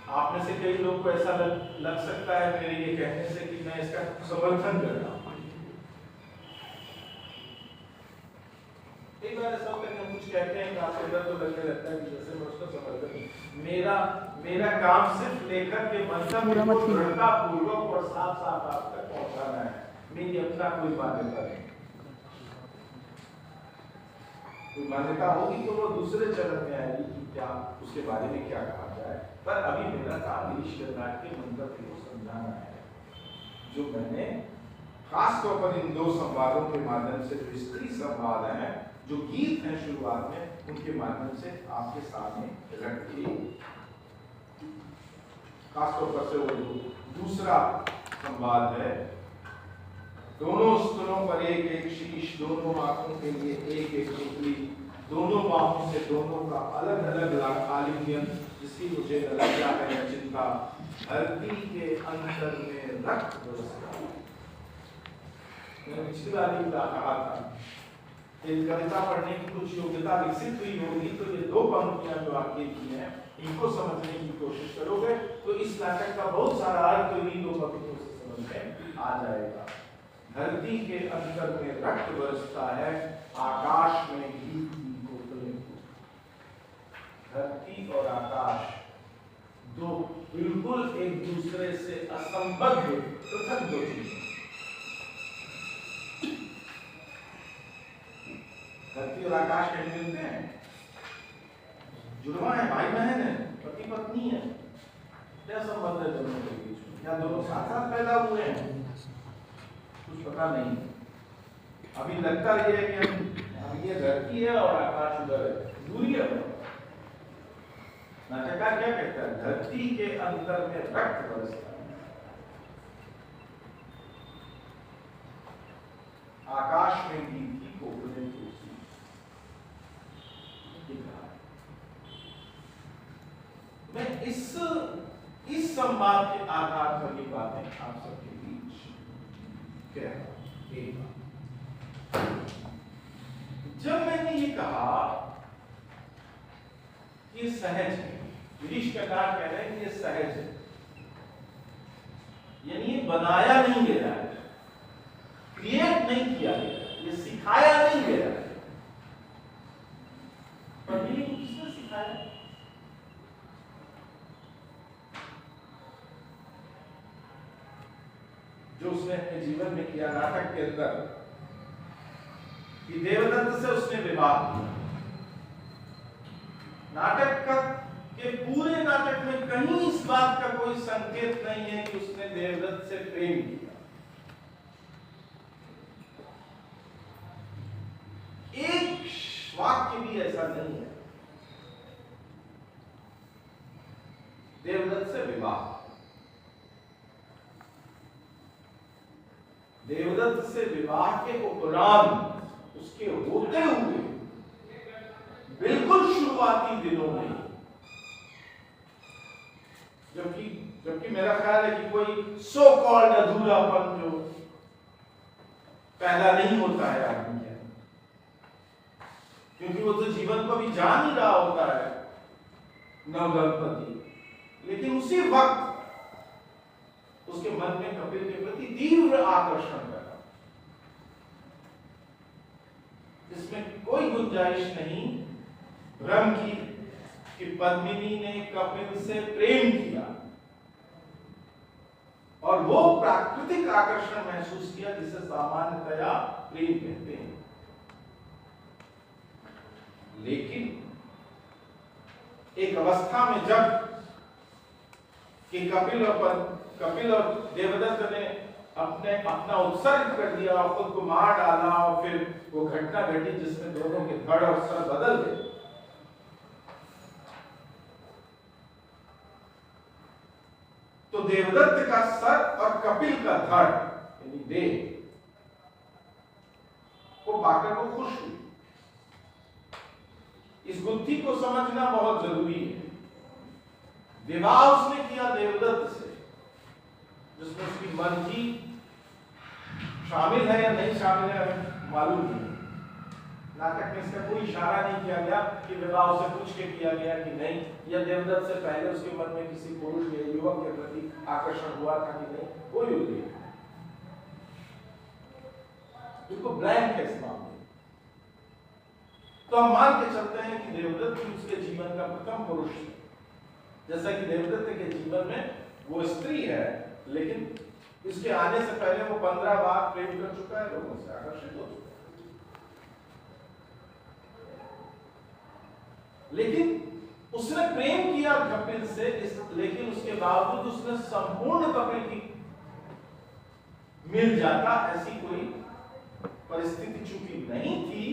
आप में से कई लोग को ऐसा लग सकता है मेरे ये कहने से कि मैं इसका समर्थन कर रहा हूं। एक बार ऐसा होता है कि हम कुछ कहते हैं, आपको डर तो लगने लगता है कि जैसे मैं उसका समर्थन, मेरा काम सिर्फ लेखक के मंतव्य को दृढ़तापूर्वक और साफ साफ आप तक पहुंचाना है। मेरी अपना कोई मान्यता नहीं। कोई मान्यता होगी तो वो दूसरे चरण में आएगी कि क्या उसके बारे में क्या कहा जाए। पर अभी मेरा काम गिरीश कर्नाड के मंतव्य को समझाना है, जो मैंने खासतौर पर इन 2 संवादों के माध्यम से, जो स्त्री संवाद है, जो गीत हैं शुरुआत में, उनके माध्यम से आपके सामने रखे। खासतौर पर से वो दूसरा संवाद है, दोनों स्तनों पर एक एक शीश, दोनों आंखों के लिए एक एक टिकली, दोनों बाहों से दोनों का अलग अलग आलिंगन, जिसकी मुझे लज्जा है चिंता, धरती के अंतर में रक्त बरसता। मैंने पिछली बार भी कहा था, कविता पढ़ने की कुछ योग्यता विकसित हुई होगी तो ये 2 पंक्तियां जो आपके की हैं इनको समझने की कोशिश करोगे तो इस नाटक का बहुत सारा अर्थ इन्हीं दो पंक्तियों से समझ में आ जाएगा। धरती के अंदर में रक्त बरसता है, आकाश में घी की बोतलें। धरती और आकाश दो बिल्कुल एक दूसरे से असंबद्ध पृथक दो चीजें। धरती और आकाश कहीं मिलते हैं? जुड़वा है, भाई बहन है, पति पत्नी है, क्या संबंध है दोनों के बीच में? क्या दोनों साथ साथ पैदा हुए हैं? कुछ पता नहीं। अभी लगता ये है कि हम ये धरती है और आकाश उधर है, दूरी है। नाटककार क्या कहता है? धरती के अंदर में रक्त बरसता है, आकाश में गीत की कोकिलें कूदती। मैं इस संवाद के आधार पर ये बातें आप सबके बीच कह रहा हूं। जब मैंने ये कहा ये सहज है, गिरीशकार कह रहे हैं ये सहज है, यानी ये बनाया नहीं गया है, क्रिएट नहीं किया गया है, ये सिखाया नहीं गया है। पर ये किसने सिखाया? जो उसने अपने जीवन में किया नाटक के अंदर, कि देवदत्त से उसने विवाह किया। नाटक का के पूरे नाटक में कहीं इस बात का कोई संकेत नहीं है कि उसने देवदत्त से प्रेम किया। एक वाक्य भी ऐसा नहीं है। देवदत्त से विवाह, देवदत्त से विवाह के उपरांत, उसके होते हुए बिल्कुल शुरुआती दिनों में, जबकि मेरा ख्याल है कि कोई सो कॉल्ड अधूरापन जो पैदा नहीं होता है आदमी के, क्योंकि वो तो जीवन को भी जान ही रहा होता है नवदंपति, लेकिन उसी वक्त उसके मन में कपिल के प्रति तीव्र आकर्षण पैदा। इसमें कोई गुंजाइश नहीं भ्रम की कि पद्मिनी ने कपिल से प्रेम किया और वो प्राकृतिक आकर्षण महसूस किया जिसे सामान्यतया प्रेम कहते हैं। लेकिन एक अवस्था में जब कि कपिल और देवदत्त ने अपना उत्सर्ग कर दिया और खुद को मार डाला, और फिर वो घटना घटी जिसमें दोनों के धड़ और सर बदल गए। तो देवदत्त का सर और कपिल का धड़ यानी देह को पाकर वो खुश हुई। इस गुत्थी को समझना बहुत जरूरी है। विवाह उसने किया देवदत्त से, जिसमें उसकी मर्जी शामिल है या नहीं शामिल है मालूम नहीं। नाटक में इसका कोई इशारा नहीं किया गया कि विवाह उसे पूछ के किया गया कि नहीं, या देवदत्त से पहले उसके मन में किसी पुरुष या युवक के प्रति आकर्षण हुआ था कि नहीं, कोई उल्लेख नहीं। बिल्कुल ब्लैंक है इस मामले। तो हम मान के चलते हैं कि देवदत्त ही उसके जीवन का प्रथम पुरुष है। जैसा कि देवदत्त के जीवन में वो स्त्री है, लेकिन इसके आने से पहले वो 15 बार प्रेम कर चुका है, लोगों से आकर्षित हो चुका है। लेकिन उसने प्रेम किया कपिल से, लेकिन उसके बावजूद उसने संपूर्ण कपिल की मिल जाता, ऐसी कोई परिस्थिति चूंकि नहीं थी,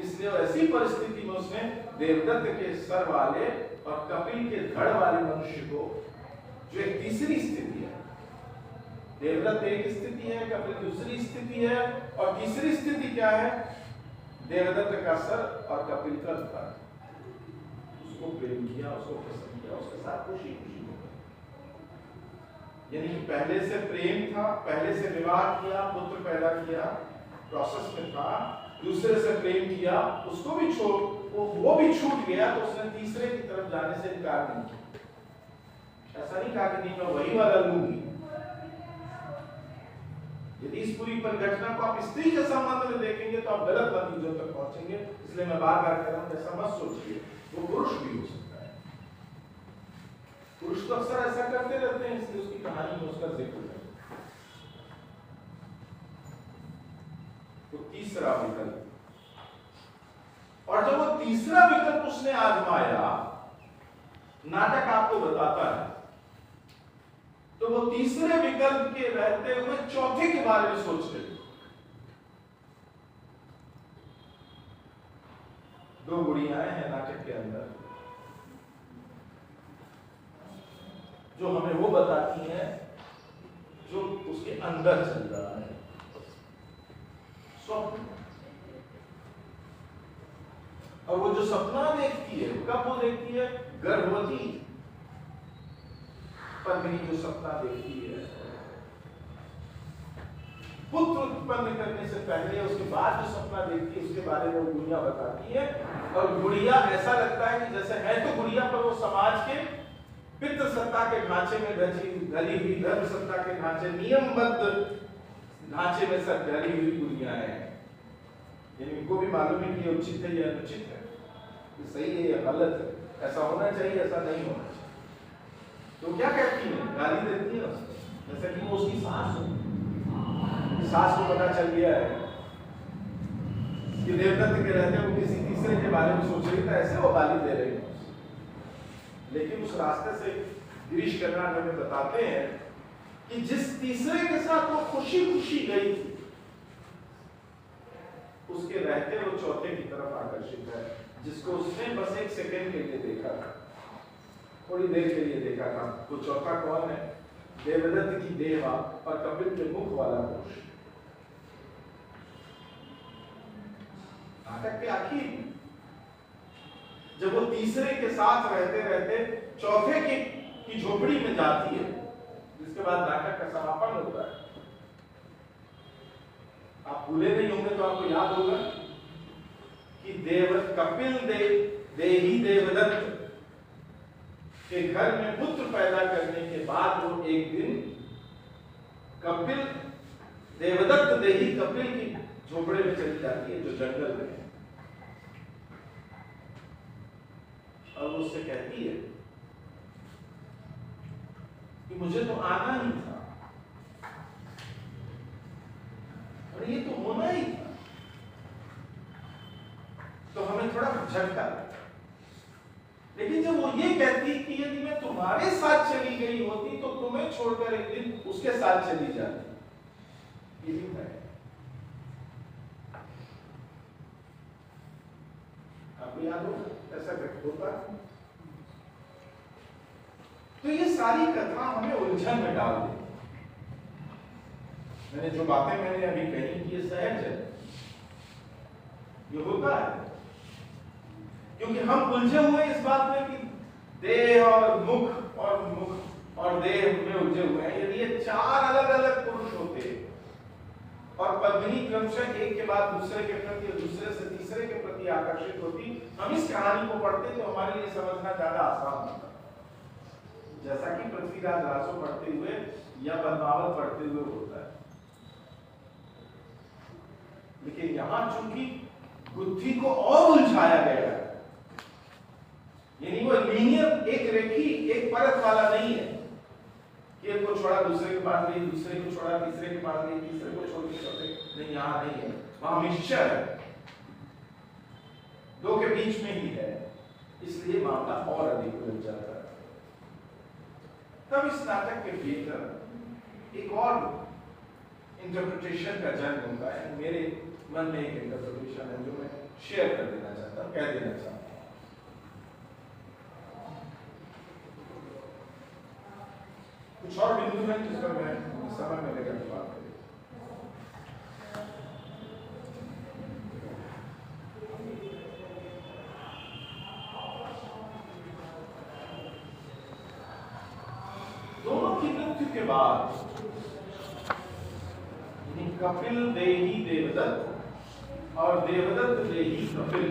इसलिए ऐसी परिस्थिति में उसने देवदत्त के सर वाले और कपिल के धड़ वाले मनुष्य को, जो एक तीसरी स्थिति है, देवदत्त एक स्थिति है, कपिल दूसरी स्थिति है, और तीसरी स्थिति क्या है? देवदत्त का सर और कपिल का धड़। उसको प्रेम किया, उसको पसंद किया, उसके साथ खुशी खुशी हो गई। यानी कि पहले से प्रेम था, पहले से विवाह किया, पुत्र पैदा किया, प्रोसेस में था, दूसरे से प्रेम किया, उसको भी छोड़, वो भी छूट गया, तो उसने तीसरे की तरफ जाने से इनकार नहीं किया। ऐसा नहीं कहा कि नहीं मैं वही वाला लूंगी। यदि इस पूरी परिघटना को आप स्त्री के संबंध में देखेंगे तो आप गलत नतीजों तक पहुंचेंगे। इसलिए मैं बार बार कह रहा हूं ऐसा मत सोचिए, वो पुरुष भी हो सकता है। पुरुष तो अक्सर ऐसा करते रहते हैं, इसलिए उसकी कहानी में उसका जिक्र है। तो तीसरा विकल्प, और जब वो तीसरा विकल्प उसने आजमाया, नाटक आपको बताता है, तो वो तीसरे विकल्प के रहते हुए चौथे के बारे में सोच रहे। दो गुड़ियाएं हैं नाटक के अंदर, जो हमें वो बताती हैं जो उसके अंदर चल रहा है, स्वप्न। और वो जो सपना देखती है, कब वो देखती है? गर्भवती पत्नी जो सपना देखती है, पुत्र उत्पन्न करने से पहले, उसके बाद जो सपना देखती है, उसके बारे में वो गुड़िया बताती है। और गुड़िया ऐसा लगता है कि जैसे है तो गुड़िया, पर वो समाज के पितृ सत्ता के ढांचे में ढली हुई, धर्म सत्ता के ढांचे, नियमबद्ध ढांचे में सब ढली हुई गुड़िया है। यानी इनको भी मालूम है कि ये उचित है या अनुचित है, ये सही है या गलत है, ऐसा होना चाहिए, ऐसा नहीं होना चाहिए। तो क्या कहती है? गाली देती है उसको, जैसे कि वो उसकी सास है। सास को पता चल गया है कि देवदत्त के रहते वो किसी तीसरे के बारे में सोच रही, तो ऐसे वो गाली दे रहे हैं। लेकिन उस रास्ते से गिरीश कर्नाड हमें बताते हैं कि जिस तीसरे के साथ वो खुशी खुशी गई थी, उसके रहते वो चौथे की तरफ आकर्षित है, जिसको उसने बस एक सेकंड के लिए देखा था, थोड़ी देर के लिए देखा था। वो चौथा कौन है? देवदत्त की देवा और कपिल के मुख वाला पुरुष। नाटक के आखिर जब वो तीसरे के साथ रहते रहते चौथे की झोपड़ी में जाती है, जिसके बाद नाटक का समापन होता है। आप भूले नहीं होंगे तो आपको याद होगा कि कपिल देही देवदत्त के घर में पुत्र पैदा करने के बाद वो एक दिन कपिल देवदत्त देही कपिल की झोपड़े में चली जाती है, जो जंगल में है, और वो उससे कहती है कि मुझे तो आना ही था और ये तो होना ही था। तो हमें थोड़ा झटका लगा। लेकिन जब वो ये कहती कि यदि मैं तुम्हारे साथ चली गई होती तो तुम्हें छोड़कर एक दिन उसके साथ चली जाती, ये भी है। आपको याद हो ऐसा होता? तो ये सारी कथा हमें उलझन में डाल देती। मैंने जो बातें मैंने अभी कही, ये सहज है, ये होता है, क्योंकि हम उलझे हुए इस बात में कि देह और मुख और देह में उलझे हुए हैं। यदि ये चार अलग अलग पुरुष होते और पद्मिनी क्रमशः एक के बाद दूसरे के प्रति और दूसरे से तीसरे के प्रति आकर्षित होती, हम इस कहानी को पढ़ते तो हमारे लिए समझना ज्यादा आसान होता। जैसा कि पृथ्वीराज रासो पढ़ते हुए या पद्मावत पढ़ते हुए होता है। लेकिन यहां चूंकि बुद्धि को और उलझाया गया है, यानी वो लीनियर एक रेखी एक परत वाला नहीं है कि एक को छोड़ा दूसरे के पास गई, दूसरे को छोड़ा तीसरे के पास गई, तीसरे को छोड़ के चौथे, नहीं, यहां नहीं है, वहां मिक्सचर है, दो के बीच में ही है, इसलिए मामला और अधिक उलझ जाता है। तब इस नाटक के भीतर एक और इंटरप्रिटेशन का जन्म होता है। मेरे मन में एक इंटरप्रिटेशन है जो मैं शेयर कर देना चाहता हूं, कह देना चाहता हूं। कुछ और बिंदु हैं जिस पर मैं समय मिलेगा तो बात करें। दोनों की मृत्यु के बाद कपिल देही देवदत्त और देवदत्त देही कपिल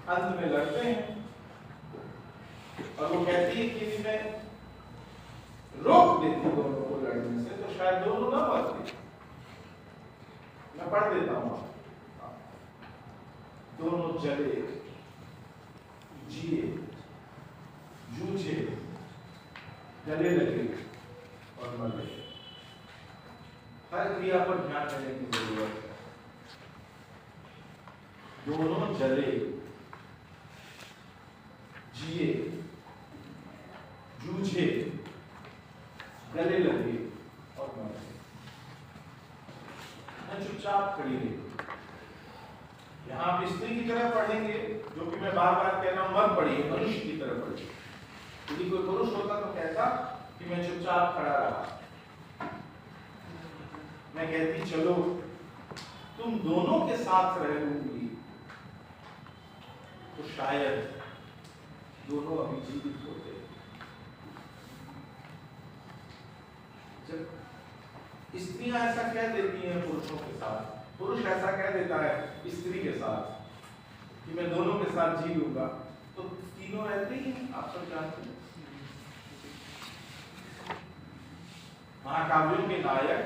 अंत में लड़ते हैं और वो कहती है कि मैं रोक देती दोनों को लड़ने से तो शायद दोनों ना मरते। मैं पढ़ देता हूं, दोनों जले जिए जूझे गले लगे और मर गए। हर क्रिया पर ध्यान देने की जरूरत है। दोनों जले जिए जूझे गले लगे और मर गए। चुपचाप खड़ी रही। यहाँ आप स्त्री की तरह पढ़ेंगे, जो कि मैं बार बार कह रहा हूं, मत पढ़िए, मनुष्य की तरह पढ़िए। यदि कोई पुरुष होता तो कहता कि मैं चुपचाप खड़ा रहा। मैं कहती चलो तुम दोनों के साथ रहूंगी तो शायद दोनों अभी जीवित होते। जब स्त्रियां ऐसा कह देती हैं पुरुषों के साथ, पुरुष ऐसा कह देता है स्त्री के साथ कि मैं दोनों के साथ जी लूंगा, तो तीनों रहते ही हैं। आप सब जानते हैं महाकाव्यों के नायक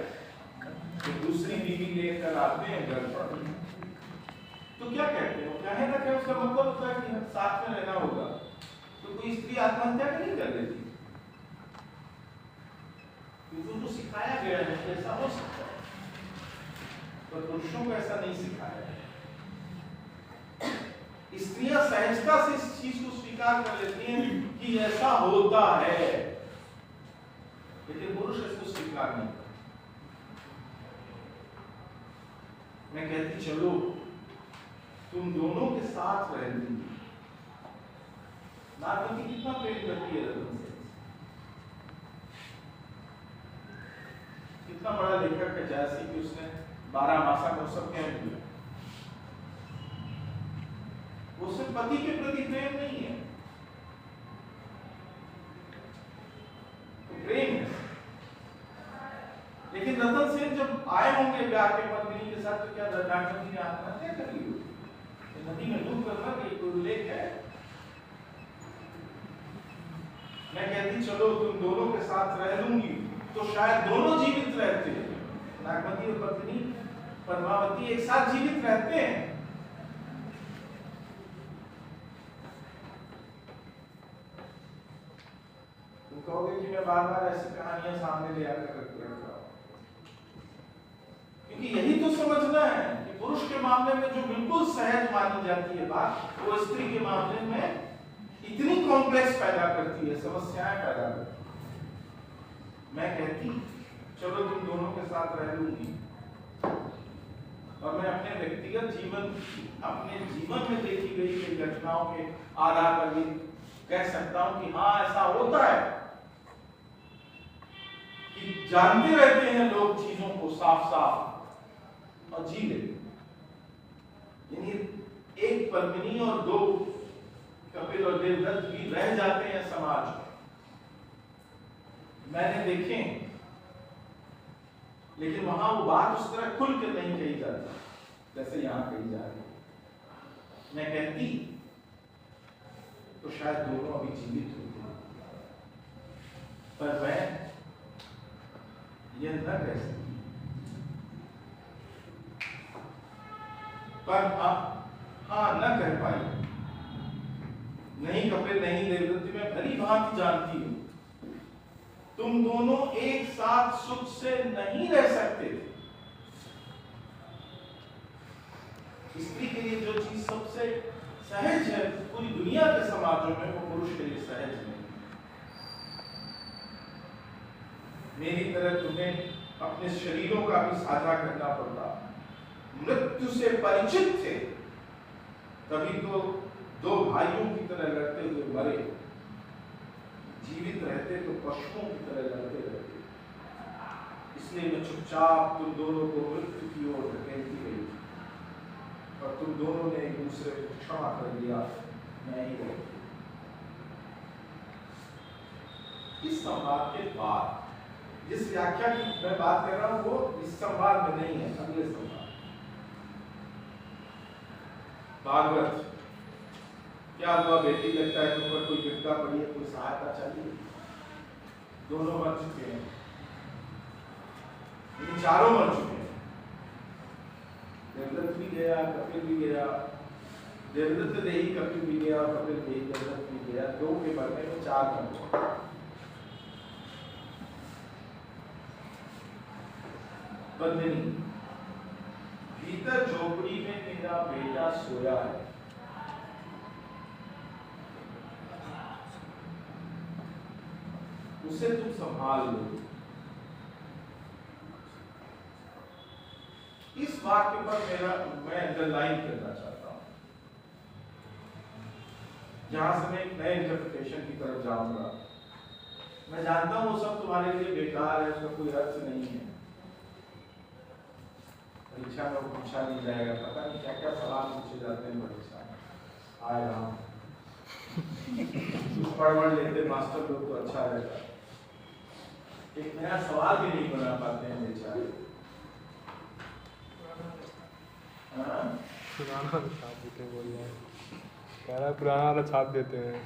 जो दूसरी बीवी लेकर आते हैं घर पर, तो क्या कहते हैं? कहे ना कि उसका मतलब होता है कि साथ में रहना होगा। तो कोई स्त्री आत्महत्या नहीं कर लेती, क्योंकि उनको सिखाया गया है कि ऐसा हो सकता है, पर पुरुषों को ऐसा नहीं सिखाया है। स्त्रियां सहजता से इस चीज को स्वीकार कर लेती हैं कि ऐसा होता है, लेकिन पुरुष इसको स्वीकार नहीं करते। मैं कहती चलो तुम दोनों के साथ रहेंगी। नागवती कितना प्रेम करती है रतन से, कितना बड़ा लेखक है जैसे कि उसने 12 मासा मौसम क्या दिया। वो सिर्फ पति के प्रति प्रेम नहीं है, तो प्रेम है। लेकिन रतन सेन जब आए होंगे प्यार के पत्नी के साथ, तो क्या नागवती ने आत्महत्या कर ली? नदी में डूब कर मर गई, कोई उल्लेख है? मैं कहती चलो तुम दोनों के साथ रह लूंगी तो शायद दोनों जीवित रहते हैं। नागवती और पत्नी पद्मावती एक साथ जीवित रहते हैं। तुम कहोगे कि मैं बार बार ऐसी कहानियां सामने ले आकर रख रहा हूं, क्योंकि यही तो समझना है कि पुरुष के मामले में जो बिल्कुल सहज मानी जाती है बात, वो स्त्री के मामले में इतनी कॉम्प्लेक्स पैदा करती है, समस्याएं पैदा करती है। मैं कहती चलो तुम दोनों के साथ रह लूंगी, और मैं अपने व्यक्तिगत जीवन, अपने जीवन में देखी गई कई घटनाओं के आधार पर भी कह सकता हूं कि हाँ ऐसा होता है कि जानते रहते हैं लोग चीजों को साफ साफ और जी लेते। यानी एक पद्मिनी और 2 कपिल और देवदत्त भी रह जाते हैं समाज में, मैंने देखे, लेकिन वहां वो बात उस तरह खुल के नहीं कही जाती जैसे यहां कही जा रही है। मैं कहती तो शायद दोनों अभी जीवित होते, पर मैं यह न कह सकती। पर हाँ न कह पाई। नहीं कपिल, नहीं देवदत्त, मैं भली भांति जानती हूं तुम दोनों एक साथ सुख से नहीं रह सकते थे। स्त्री के लिए जो चीज सबसे सहज है पूरी दुनिया के समाजों में, वो पुरुष के लिए सहज नहीं। मेरी तरह तुम्हें अपने शरीरों का भी साझा करना पड़ता। मृत्यु से परिचित थे तभी तो 2 भाइयों की तरह लड़ते हुए मरे। जीवित रहते तो पशुओं की तरह लड़ते रहते। इसलिए मैं चुपचाप तुम दोनों को मृत्यु की ओर धकेलती गई, और तुम दोनों ने एक दूसरे को क्षमा कर दिया। मैं ही रहती। इस संवाद के बाद जिस व्याख्या की मैं बात कर रहा हूं वो इस संवाद में नहीं है, अगले संवाद। भागवत, क्या हुआ बेटी लगता है तुम पर कोई विपदा पड़ी है, कोई सहायता चाहिए? दोनों मर चुके हैं, इन चारों मर चुके हैं। देवदत्त भी गया, कपिल भी गया, देवदत्त देही कपिल भी गया, कपिल देही देवदत्त भी गया। दो के मरने में चार मर गए। बंदिनी, भीतर झोपड़ी में मेरा बेटा सोया है, उसे तुम संभाल लो। इस वाक्य पर मैं अंडरलाइन करना चाहता हूं, जहां से मैं एक नए इंटरप्रिटेशन की तरफ जाऊंगा। मैं जानता हूं वो सब तुम्हारे लिए बेकार है, उसका कोई अर्थ नहीं है, परीक्षा में पूछा नहीं जाएगा, पता नहीं क्या क्या सवाल पूछे जाते हैं परीक्षा में। आए राम, कुछ पढ़ लेते मास्टर लोग तो अच्छा रहता, एक नया सवाल भी नहीं बना पाते हैं बेचारे। पुराना छाप देते हैं, बोल रहा है, कह रहा है पुराना वाला छाप देते हैं।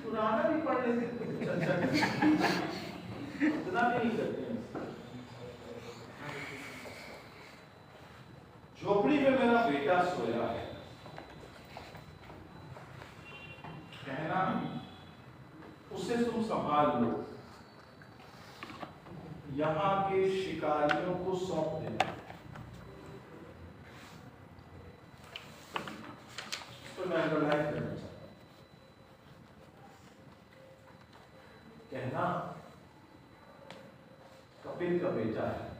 पुराना भी पढ़ने से अच्छा उतना भी नहीं करते हैं। झोपड़ी में मेरा बेटा सोया है, कहना उसे तुम संभाल लो, यहाँ के शिकारियों को सौंप देना। तो मैं अंडरलाइन करना चाहता हूं, कहना कपिल का बेटा है,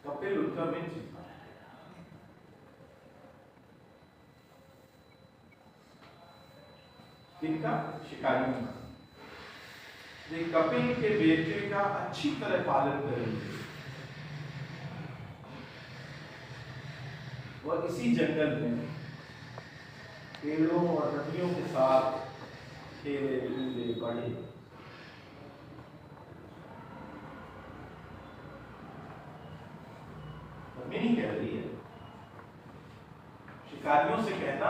कपिल उनका मित्र था, किनका? शिकारियों का। कपिल के बेटे का अच्छी तरह पालन करेंगे। वह इसी जंगल में पेड़ों और नदियों के साथ खेले कूदे बढ़े। नहीं कह रही है, शिकारियों से कहना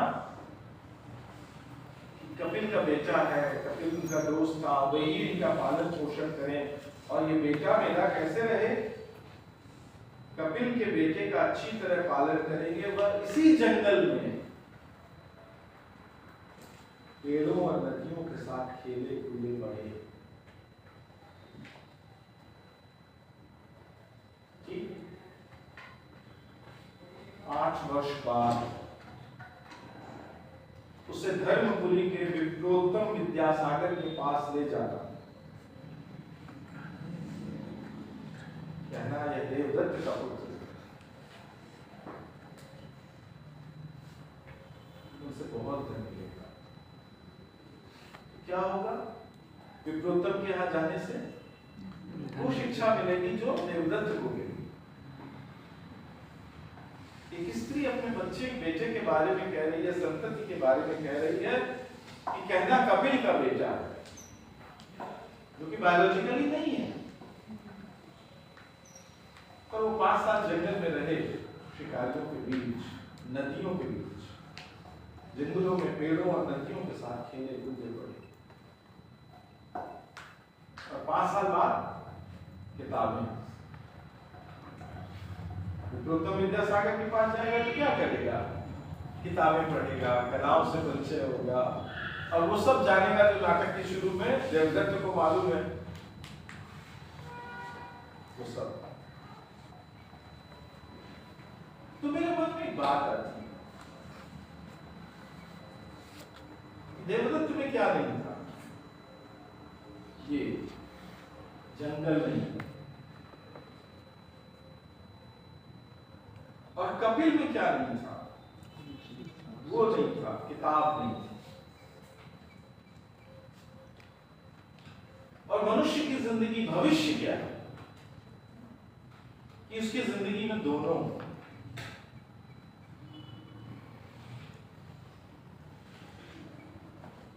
कि कपिल का बेटा है, कपिल उनका दोस्त था, वही इनका पालन पोषण करें, और ये बेटा मेरा कैसे रहे? कपिल के बेटे का अच्छी तरह पालन करेंगे, वह इसी जंगल में पेड़ों और नदियों के साथ खेले कूदे बढ़े। ठीक, 8 वर्ष बाद उसे धर्मपुरी के विप्रोत्तम विद्यासागर के पास ले जाना, कहना यह देवदत्त का पुत्र उनसे बहुत धन मिलेगा। क्या होगा? विप्रोत्तम के यहाँ जाने से वो शिक्षा मिलेगी जो देवदत्त को मिली। एक स्त्री अपने बच्चे बेटे के बारे में कह रही है, संतति के बारे में कह रही है कि कहना कपिल का बेटा है, जो कि बायोलॉजिकली नहीं है, पर वो 5 साल जंगल में रहे, शिकारियों के बीच, नदियों के बीच, जंगलों में पेड़ों और नदियों के साथ खेले कूदे बढ़े, और 5 साल बाद किताबें। विप्रोत्तम विद्यासागर के पास जाएगा तो क्या करेगा? किताबें पढ़ेगा, कलाओं से परिचय होगा, और वो सब जानेगा जो नाटक के शुरू में देवदत्त को मालूम है। वो सब। तो मेरे मन में एक बात आती है, देवदत्त में क्या नहीं था? ये जंगल नहीं, और कपिल में क्या नहीं था? वो नहीं था, किताब नहीं थी। और मनुष्य की जिंदगी भविष्य क्या है कि उसकी जिंदगी में दोनों,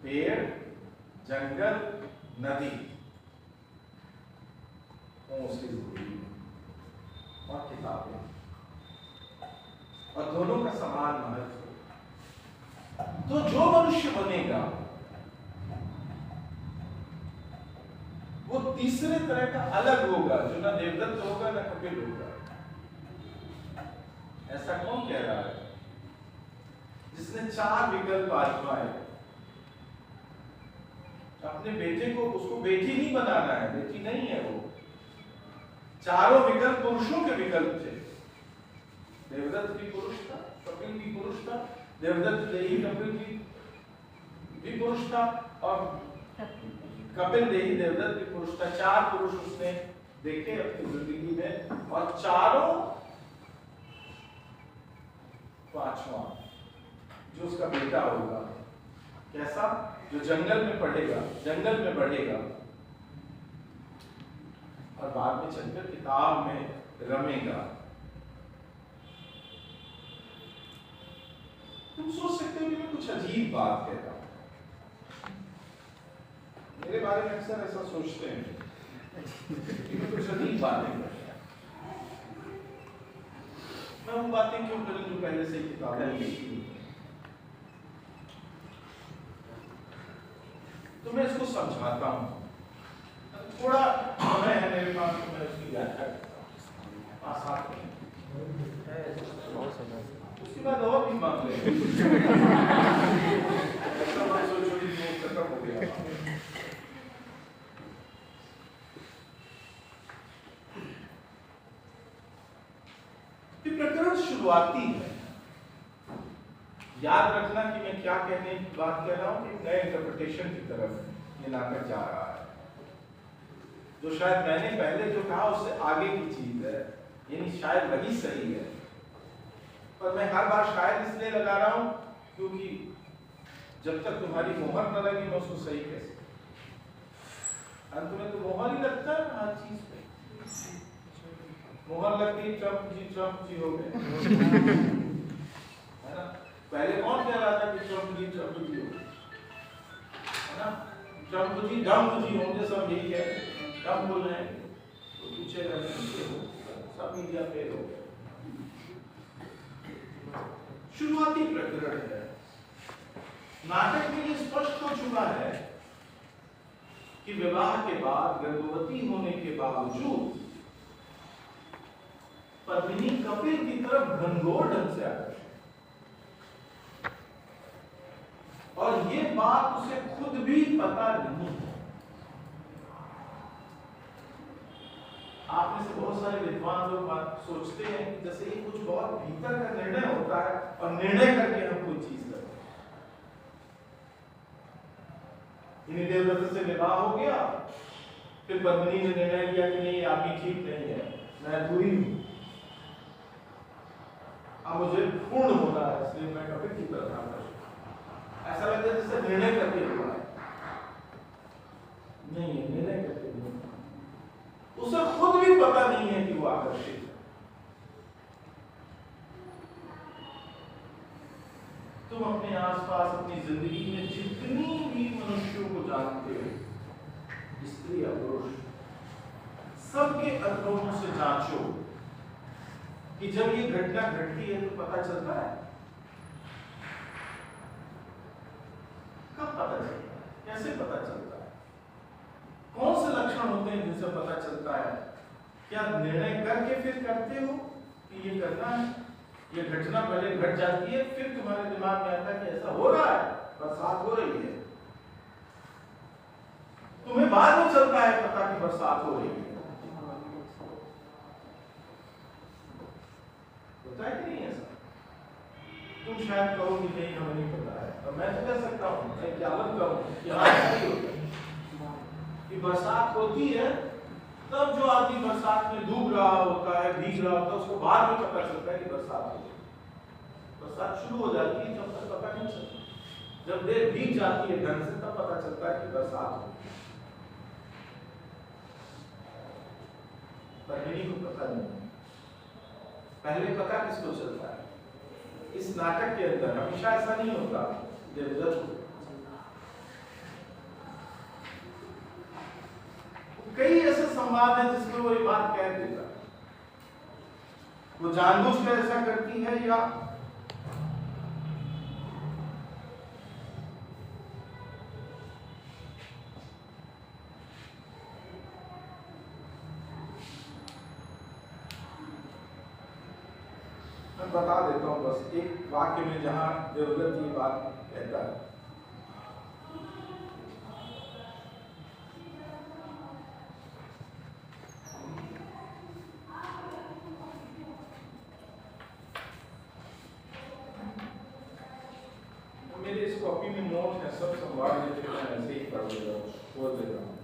पेड़ जंगल, नदी, मोस्टली जरूरी और किताबें, और दोनों का समान महत्व। तो जो मनुष्य बनेगा वो तीसरे तरह का अलग होगा, जो ना देवदत्त होगा ना कपिल होगा। ऐसा कौन कह रहा है? जिसने 4 विकल्प आजमाए। अपने बेटे को, उसको बेटी नहीं बनाना है, बेटी नहीं है वो। चारों विकल्प पुरुषों के विकल्प थे। देवदत्त भी पुरुष था, कपिल भी पुरुष था, देवदत्त देही कपिल भी पुरुष था, और कपिल देही देवदत्त भी पुरुष था। 4 पुरुष उसने देखे अपनी जिंदगी में, और चारों, 5वां जो उसका बेटा होगा, कैसा? जो जंगल में पढ़ेगा, जंगल में बढ़ेगा, और बाद में चलकर किताब में रमेगा। तुम सोच सकते हो कि मैं कुछ अजीब बात कहता हूं। मेरे बारे में अक्सर ऐसा सोचते हैं कि मैं कुछ अजीब बातें करता हूं। मैं वो बातें क्यों करूं जो पहले से ही किताबें में लिखी हुई हैं? तो मैं इसको समझाता हूं। थोड़ा समय है मेरे पास, तो मैं उसकी व्याख्या करता हूं। आसान है, उसके बाद और भी मांग ले। ऐसा मत सोचो कि वो खत्म हो गया। ये प्रकरण शुरुआती है। याद रखना कि मैं क्या कहने की बात कह रहा हूं कि नए इंटरप्रिटेशन की तरफ ये नाटक जा रहा है, जो शायद मैंने पहले जो कहा उससे आगे की चीज है, यानी शायद वही सही है। पर मैं हर बार शायद इसलिए लगा रहा हूं क्योंकि जब तक तुम्हारी मोहर न लगी मैं उसको सही कैसे? अंत में तो मोहर ही लगता है हर चीज पे। मोहर लगती ट्रम्प जी हो गए, है ना? पहले कौन कह रहा था कि ट्रम्प जी हो गए, है ना? ट्रम्प जी डम्प जी होंगे, सब यही कह रहे हैं, डम्प बोल रहे हैं, तो पीछे सब मीडिया फेल हो गया। शुरुआती प्रकरण है। नाटक में ये स्पष्ट हो चुका है कि विवाह के बाद, गर्भवती होने के बावजूद पत्नी कपिल की तरफ घनघोर ढंग से आकर्षित, और ये बात उसे खुद भी पता नहीं है। आप में से बहुत सारे विद्वान लोग बात सोचते हैं कि जैसे ये कुछ बहुत भीतर का निर्णय होता है और निर्णय करके हम कोई चीज करते हैं। देवदत्त से विवाह हो गया, फिर पत्नी ने निर्णय लिया कि नहीं आदमी ठीक नहीं है, मैं दूरी हूं, अब मुझे पूर्ण होना है, इसलिए मैं कपिल की तरफ आकर्षित। ऐसा लगता है जैसे निर्णय करके हुआ है, नहीं है, निर्णय करके नहीं। उसे खुद भी पता नहीं है कि वो आकर्षित है। तुम अपने आसपास अपनी जिंदगी में जितनी भी मनुष्यों को जानते हो, स्त्री या पुरुष, सबके अनुभवों से जांचो कि जब ये घटना घटती है तो पता चलता है। कब पता चलता है? कैसे पता चलता है? कौन से लक्षण होते हैं जिनसे पता चलता है? क्या निर्णय करके फिर करते हो कि ये करना है? ये घटना पहले घट जाती है, फिर तुम्हारे दिमाग में आता है कि ऐसा हो रहा है, बरसात हो रही है। तुम्हें बाद में चलता है पता कि बरसात हो रही है। होता है कि नहीं ऐसा? तुम शायद कहो कि नहीं हमें नहीं पता है, और मैं तो कह सकता हूँ, मैं क्या मत कहूँ कि हाँ ऐसा ही होता है कि बरसात होती है, तब जो आदमी बरसात में डूब रहा होता है, भीग रहा होता है, उसको बाद में पता चलता है कि बरसात हो गई। बरसात शुरू हो जाती है, जब तक पता नहीं चलता। जब देर भीग जाती है ढंग से, तब पता चलता है कि बरसात हो गई। पत्नी को पता नहीं, पहले पता किसको चलता है? इस नाटक के अंदर हमेशा ऐसा नहीं होता। देवदत्त कई ऐसे संवाद हैं जिसमें वो ये बात कह देता है। वो जानबूझकर ऐसा करती है या मैं बता देता हूं बस एक वाक्य में जहां देवदत्त ये बात कहता है। मेरे इस कॉपी में नोट है, सब संवाद है, मैं ऐसे ही पढ़ दे रहा हूँ, छोड़ दे रहा हूँ।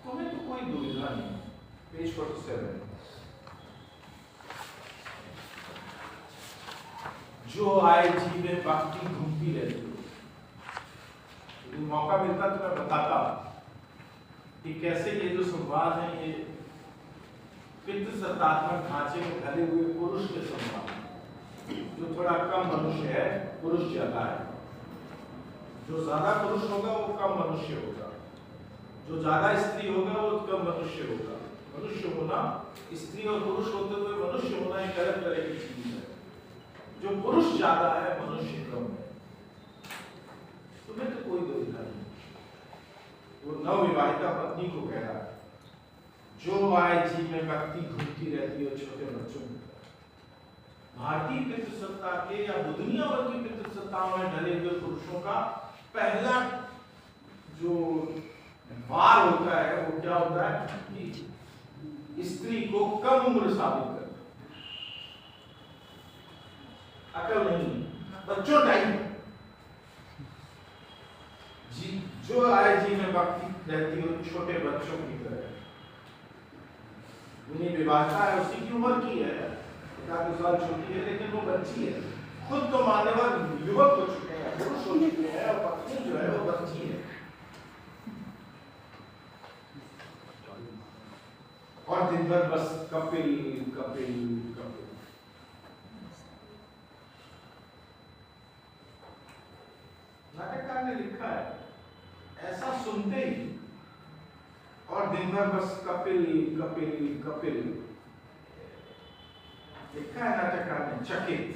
तुम्हें तो कोई दुविधा नहीं। पेज 47। जो आए जी में भक्ति घूमती रहती हो। यदि मौका मिलता तो मैं बताता कि कैसे ये जो संवाद है ये पितृसत्तात्मक ढांचे में ढले हुए पुरुष के संवाद, जो थोड़ा कम मनुष्य है, पुरुष ज्यादा है। जो ज्यादा पुरुष होगा वो कम मनुष्य होगा, जो ज्यादा स्त्री होगा वो कम मनुष्य होगा। मनुष्य होना, स्त्री और पुरुष होते हुए मनुष्य होना एक अलग तरह की चीज है। जो पुरुष ज्यादा है, मनुष्य कम है। तुम्हें तो कोई दुविधा नहीं। वो नवविवाहिता पत्नी को कह रहा है, जो आए जी में भक्ति घूमती रहती है छोटे बच्चों की। भारतीय पितृसत्ता के या दुनिया भर की पितृसत्ताओं में ढले हुए पुरुषों का पहला जो वार होता है वो क्या होता है कि स्त्री को कम उम्र साबित कर, अकल नहीं, बच्चों टाइम जी। जो आए जी में भक्ति रहती हो छोटे बच्चों की तरह। उन्हें विवाहता है, उसी की उम्र की है, 1 साल छोटी है, लेकिन वो बच्ची है। खुद तो मान्यवर युवक हो चुके हैं, पुरुष हो चुके हैं, और पत्नी जो है वो बच्ची है। और दिन भर बस कपिल कपिल कपिल। नाटककार ने लिखा है, ऐसा सुनते ही और दिन भर बस कपिल कपिल कपिल, लिखा है नाटककार ने चकित।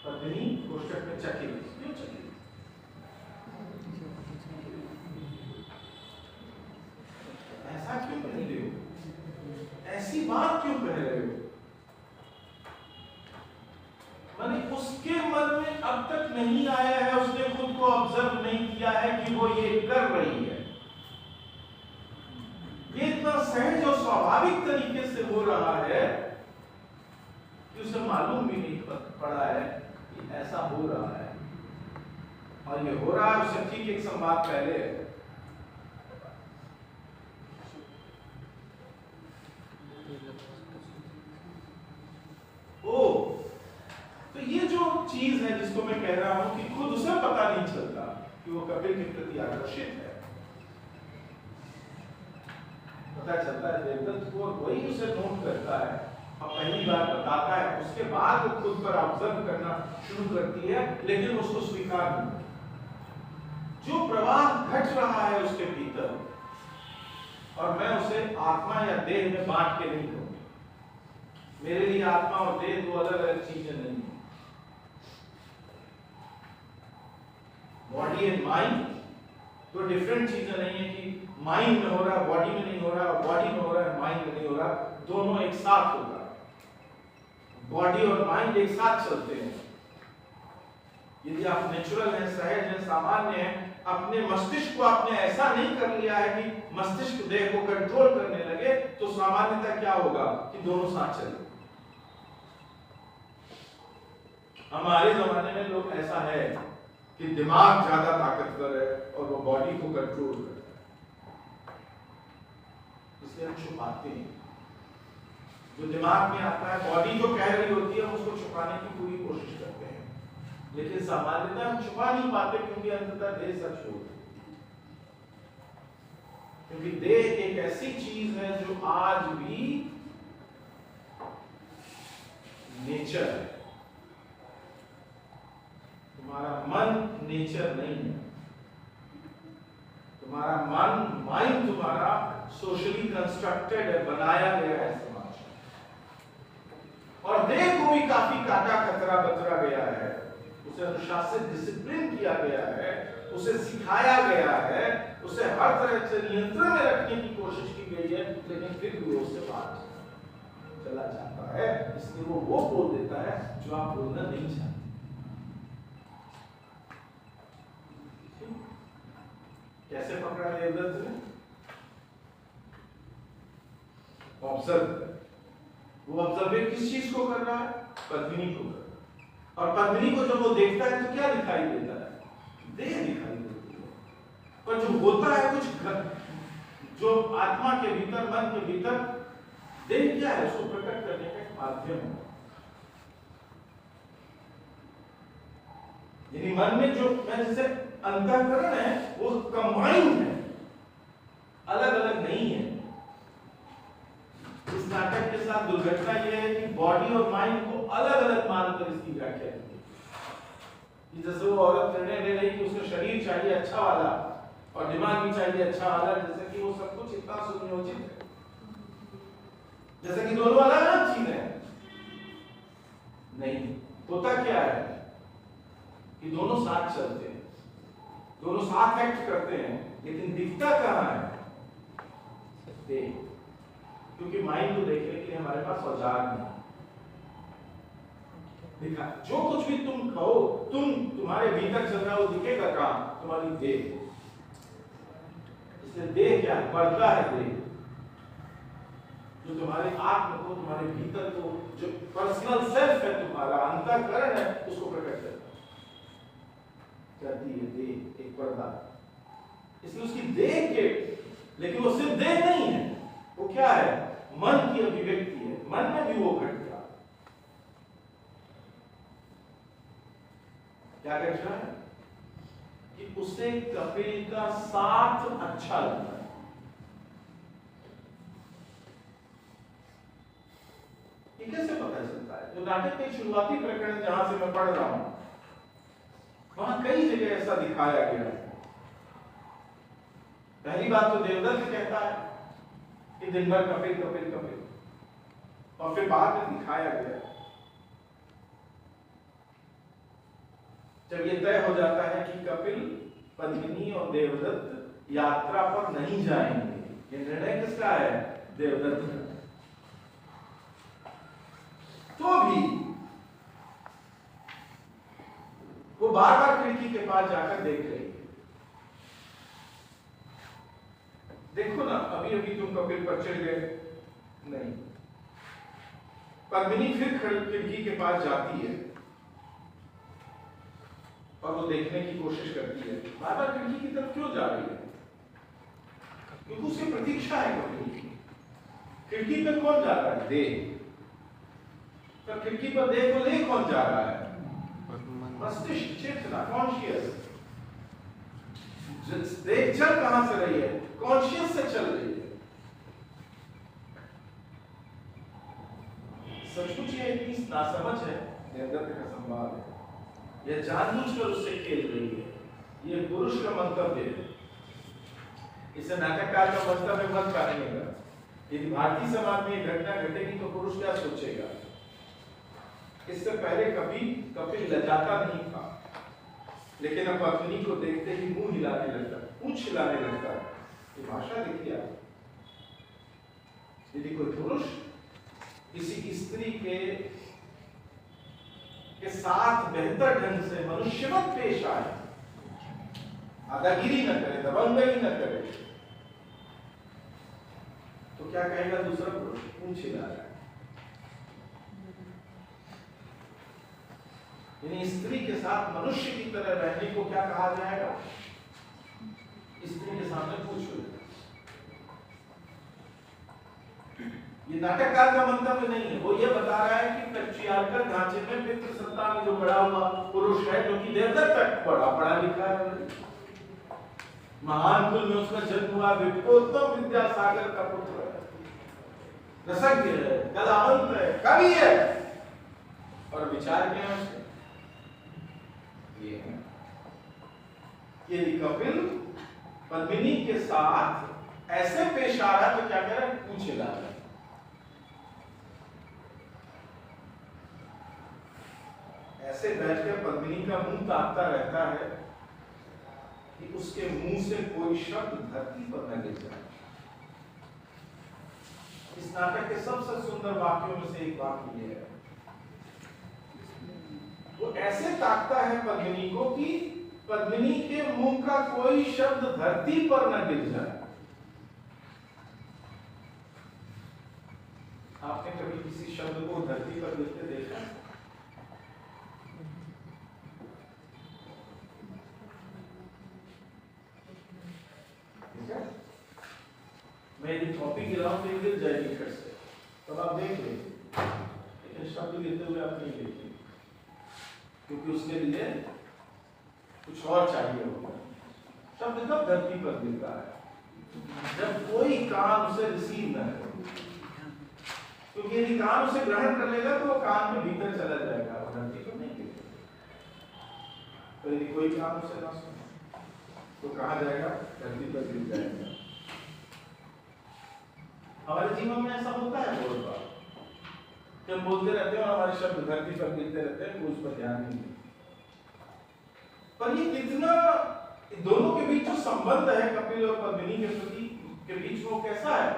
पत्नी कोष्ठक में चकित, क्यों चकित? ऐसा क्यों कह रहे हो? ऐसी बात क्यों कह रहे हो? माने उसके मन में अब तक नहीं आया है, उसने खुद को ऑब्जर्व नहीं किया है कि वो ये कर रही है। ये इतना सहज और स्वाभाविक तरीके से हो रहा है कि उसे मालूम भी नहीं पड़ा है कि ऐसा हो रहा है। और ये हो रहा है उससे ठीक एक संवाद पहले है। तो ये जो चीज है जिसको मैं कह रहा हूं कि खुद उसे पता नहीं चलता कि वो कपिल के प्रति आकर्षित है। पता चलता है देवदत्त को, वही उसे नोट करता है और पहली बार बताता है। उसके बाद वो खुद पर ऑब्जर्व करना शुरू करती है, लेकिन उसको स्वीकार नहीं। जो प्रवाह घट रहा है उसके भीतर, और मैं उसे आत्मा या देह में बांट के नहीं कहूंगा। मेरे लिए आत्मा और देह दो अलग अलग चीजें नहीं है। बॉडी एंड माइंड तो डिफरेंट चीजें नहीं है कि माइंड में हो रहा है बॉडी में नहीं हो रहा, और बॉडी में हो रहा है माइंड में नहीं हो रहा। दोनों एक साथ होगा। बॉडी और माइंड एक साथ चलते हैं। यदि आप नेचुरल हैं, सहज हैं, सामान्य हैं, अपने मस्तिष्क को आपने ऐसा नहीं कर लिया है कि मस्तिष्क देह को कंट्रोल करने लगे, तो सामान्यतः क्या होगा कि दोनों साथ चलेंगे। हमारे जमाने में लोग ऐसा है कि दिमाग ज्यादा ताकतवर है और वो बॉडी को कंट्रोल करता है, इसलिए हम छुपाते हैं। जो दिमाग में आता है, बॉडी जो कह रही होती है उसको छुपाने की पूरी कोशिश करते हैं, लेकिन सामान्यतः हम छुपा नहीं पाते क्योंकि अंततः देह सच होता है। क्योंकि देह एक ऐसी चीज है जो आज भी नेचर है, तुम्हारा मन नेचर नहीं है। तुम्हारा मन, माइंड तुम्हारा सोशली कंस्ट्रक्टेड है, बनाया गया है समाज में, और देह को भी काफी काटा कतरा बतरा गया है, उसे अनुशासित डिसिप्लिन किया गया है, उसे सिखाया गया है, उसे हर तरह से नियंत्रण में रखने की कोशिश की गई है, लेकिन फिर भी वो उससे बाहर चला जाता है। इसलिए वो बोल देता है जो आप बोलना नहीं चाहते। कैसे पकड़ा देवदत्त ने? ऑब्जर्व। वो ऑब्जर्व किस चीज को कर रहा है? पद्मिनी को कर रहा है। और पद्मिनी को जब वो देखता है तो क्या दिखाई देता है? देह दिखाई देती है। पर जो होता है कुछ जो आत्मा के भीतर, मन के भीतर, देह क्या है? उसको प्रकट करने का एक माध्यम है। यानी मन में जो जैसे अंतःकरण है वो कंबाइंड है, अलग अलग नहीं है। इस नाटक के साथ दुर्घटना यह है कि बॉडी और माइंड को अलग अलग मानकर इसकी व्याख्या की कि जैसे वो औरत निर्णय ले रही कि उसको शरीर चाहिए अच्छा वाला और दिमाग भी चाहिए अच्छा वाला, जैसे कि वो सब कुछ इतना सुनियोजित है, जैसे कि दोनों अलग अलग चीजें हैं। नहीं, होता क्या है कि दोनों साथ चलते हैं, दोनों साथ एक्ट करते हैं, लेकिन दिखता कहां है? देह। क्योंकि माइंड को देखने के लिए हमारे पास औजार नहीं दिखा। जो कुछ भी तुम कहो, तुम्हारे भीतर चल रहा है वो दिखेगा कहां? तुम्हारी देह। इसलिए देह क्या है? पर्दा है देह, जो तुम्हारे आत्म को, तुम्हारे भीतर को, जो पर्सनल सेल्फ है तुम्हारा, अंतःकरण है, उसको प्रकट करती है देह, एक पर्दा। इसलिए उसकी देह के, लेकिन वो सिर्फ देह नहीं है, वो क्या है? मन की अभिव्यक्ति है। मन में भी वो घट गया। क्या घट रहा है कि उसे कपिल का साथ अच्छा लगता है। ये कैसे पता चलता है? जो नाटक के शुरुआती प्रकरण जहां से मैं पढ़ रहा हूं, वहां कई जगह ऐसा दिखाया गया है। पहली बात तो देवदत्त कहता है कि दिन भर कपिल कपिल कपिल, और फिर बाद में दिखाया गया जब ये तय हो जाता है कि कपिल, पद्मिनी और देवदत्त यात्रा पर नहीं जाएंगे। ये निर्णय किसका है? देवदत्त का। तो भी वो बार बार खिड़की के पास जाकर देख रही है। देखो ना, अभी अभी तुम कपिल पर चढ़ गए नहीं। पद्मिनी फिर खिड़की के पास जाती है और वो देखने की कोशिश करती है। बार बार खिड़की की तरफ क्यों जा रही है? क्योंकि उसकी प्रतीक्षा है कपिल की। खिड़की पे कौन जा रहा है? देह। तो खिड़की पर देह को ले कौन जा रहा है? मस्तिष्क, चेतना, कॉन्शियस। देह चल कहां से रही है? कॉन्शियस से चल रही है। सचमुच ये इतनी नासमझ है देवदत्त का संवाद है। यह जानबूझकर उससे खेल रही है। ये पुरुष का मंतव्य है। इसे नाटककार का मंतव्य मत काटनेगा। यदि भारतीय समाज में ये घटना घटेगी तो पुरुष क्या सोचेगा? इससे पहले कभी कपिल लजाता नहीं था, लेकिन अब पत्नी को देखते ही मुंह हिलाने लगता, पूंछ हिलाने लगता। ये भाषा देखिए आप। यदि कोई पुरुष किसी स्त्री के साथ बेहतर ढंग से मनुष्यवत पेश आए, आदागिरी न करे, दबंगई न करे, तो क्या कहेगा दूसरा पुरुष? पूंछ हिला रहा है। यानी स्त्री के साथ मनुष्य की तरह रहने को क्या कहा जाएगा? स्त्री के सामने पूछ लो। ये ये नाटककार का मंतव्य नहीं है। वो ये बता रहा है कि पेट्रियार्कल ढांचे में पितृसत्ता में जो बड़ा हुआ पुरुष है, जो कि देवदत्त तक पढ़ा लिखा है, महान कुल में उसका जन्म हुआ, विप्रोत्तम विद्यासागर का पुत्र है, रसज्ञ है, कलावंत है, कवि है, और विचार क्या है उसके? ये है यदि कपिल पद्मिनी के साथ ऐसे पेश आ रहा तो क्या कह रहा है? पूछेगा। ऐसे बैठकर पद्मिनी का मुंह ताकता रहता है कि उसके मुंह से कोई शब्द धरती पर न गिर जाए। इस नाटक के सबसे सुंदर वाक्यों में से एक वाक्य ये है, वो ऐसे ताकता है पद्मिनी को कि पद्मिनी के मुंह का कोई शब्द धरती पर न गिर जाए। आपने कभी किसी शब्द को धरती पर गिरते देखा? मैं यदि कॉपी गिराऊं तो गिर जाएगी फिर से, तब आप देख लेंगे, लेकिन शब्द गिरते हुए आप नहीं देखेंगे, क्योंकि उसके लिए कुछ और चाहिए होगा। शब्द कब धरती पर गिरता है? जब कोई कान उसे रिसीव न करे, क्योंकि यदि कान उसे ग्रहण कर लेगा तो वो कान के भीतर चला जाएगा, और धरती पर नहीं गिरेगा। तो यदि कोई कान उसे ना सुने तो कहाँ जाएगा? धरती पर गिर जाएगा। हमारे जीवन में ऐसा होता है बहुत बार, जब बोलते रहते हैं और हमारे शब्द धरती पर गिरते रहते हैं, तो उस पर ध्यान नहीं देते। पर ये कितना दोनों के बीच जो संबंध है कपिल और पद्मिनी के प्रति के बीच, वो कैसा है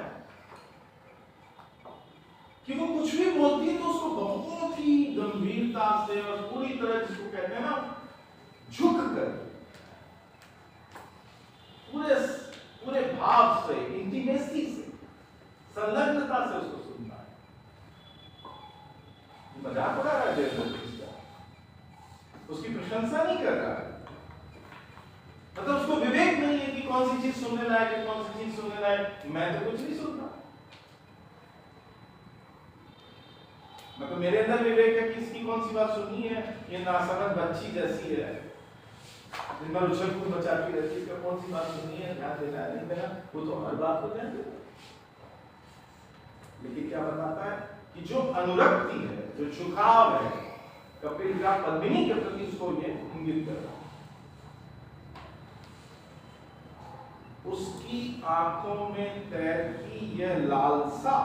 कि वो कुछ भी बोलती है तो उसको बहुत ही गंभीरता से और पूरी तरह, जिसको कहते हैं ना, झुक कर, पूरे भाव से, इंटीमेसी से, संलग्नता से उसको सुनना है। मजाक उड़ा रहा है देवदत्त इसका, उसकी प्रशंसा नहीं कर रहा है। मतलब उसको विवेक नहीं है कि कौन सी चीज सुनने लायक है, कौन सी चीज सुनने लायक। मैं तो कुछ नहीं सुन रहा, मतलब मेरे अंदर विवेक है कि इसकी कौन सी बात सुननी है। ये नासमझ बच्ची जैसी है, दिन भर उछल कूद मचाती रहती है, इसका कौन सी बात सुननी है, ध्यान देना है, नहीं देना, वो तो हर बात को ध्यान देगा। लेकिन क्या बताता है कि जो अनुरक्ति है, जो झुकाव है कपिल का पद्मिनी के प्रति, उसको ये इंगित कर रहा है। उसकी आंखों में तैरती यह लालसा,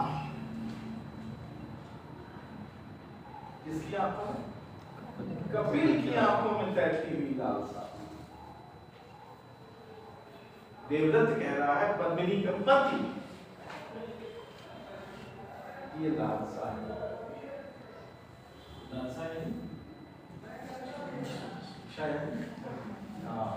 किसकी आंखों में? कपिल की आंखों में तैरती हुई लालसा। देवदत्त कह रहा है पद्मिनी का पति ये लालसा है। लालसा है शायद, हाँ,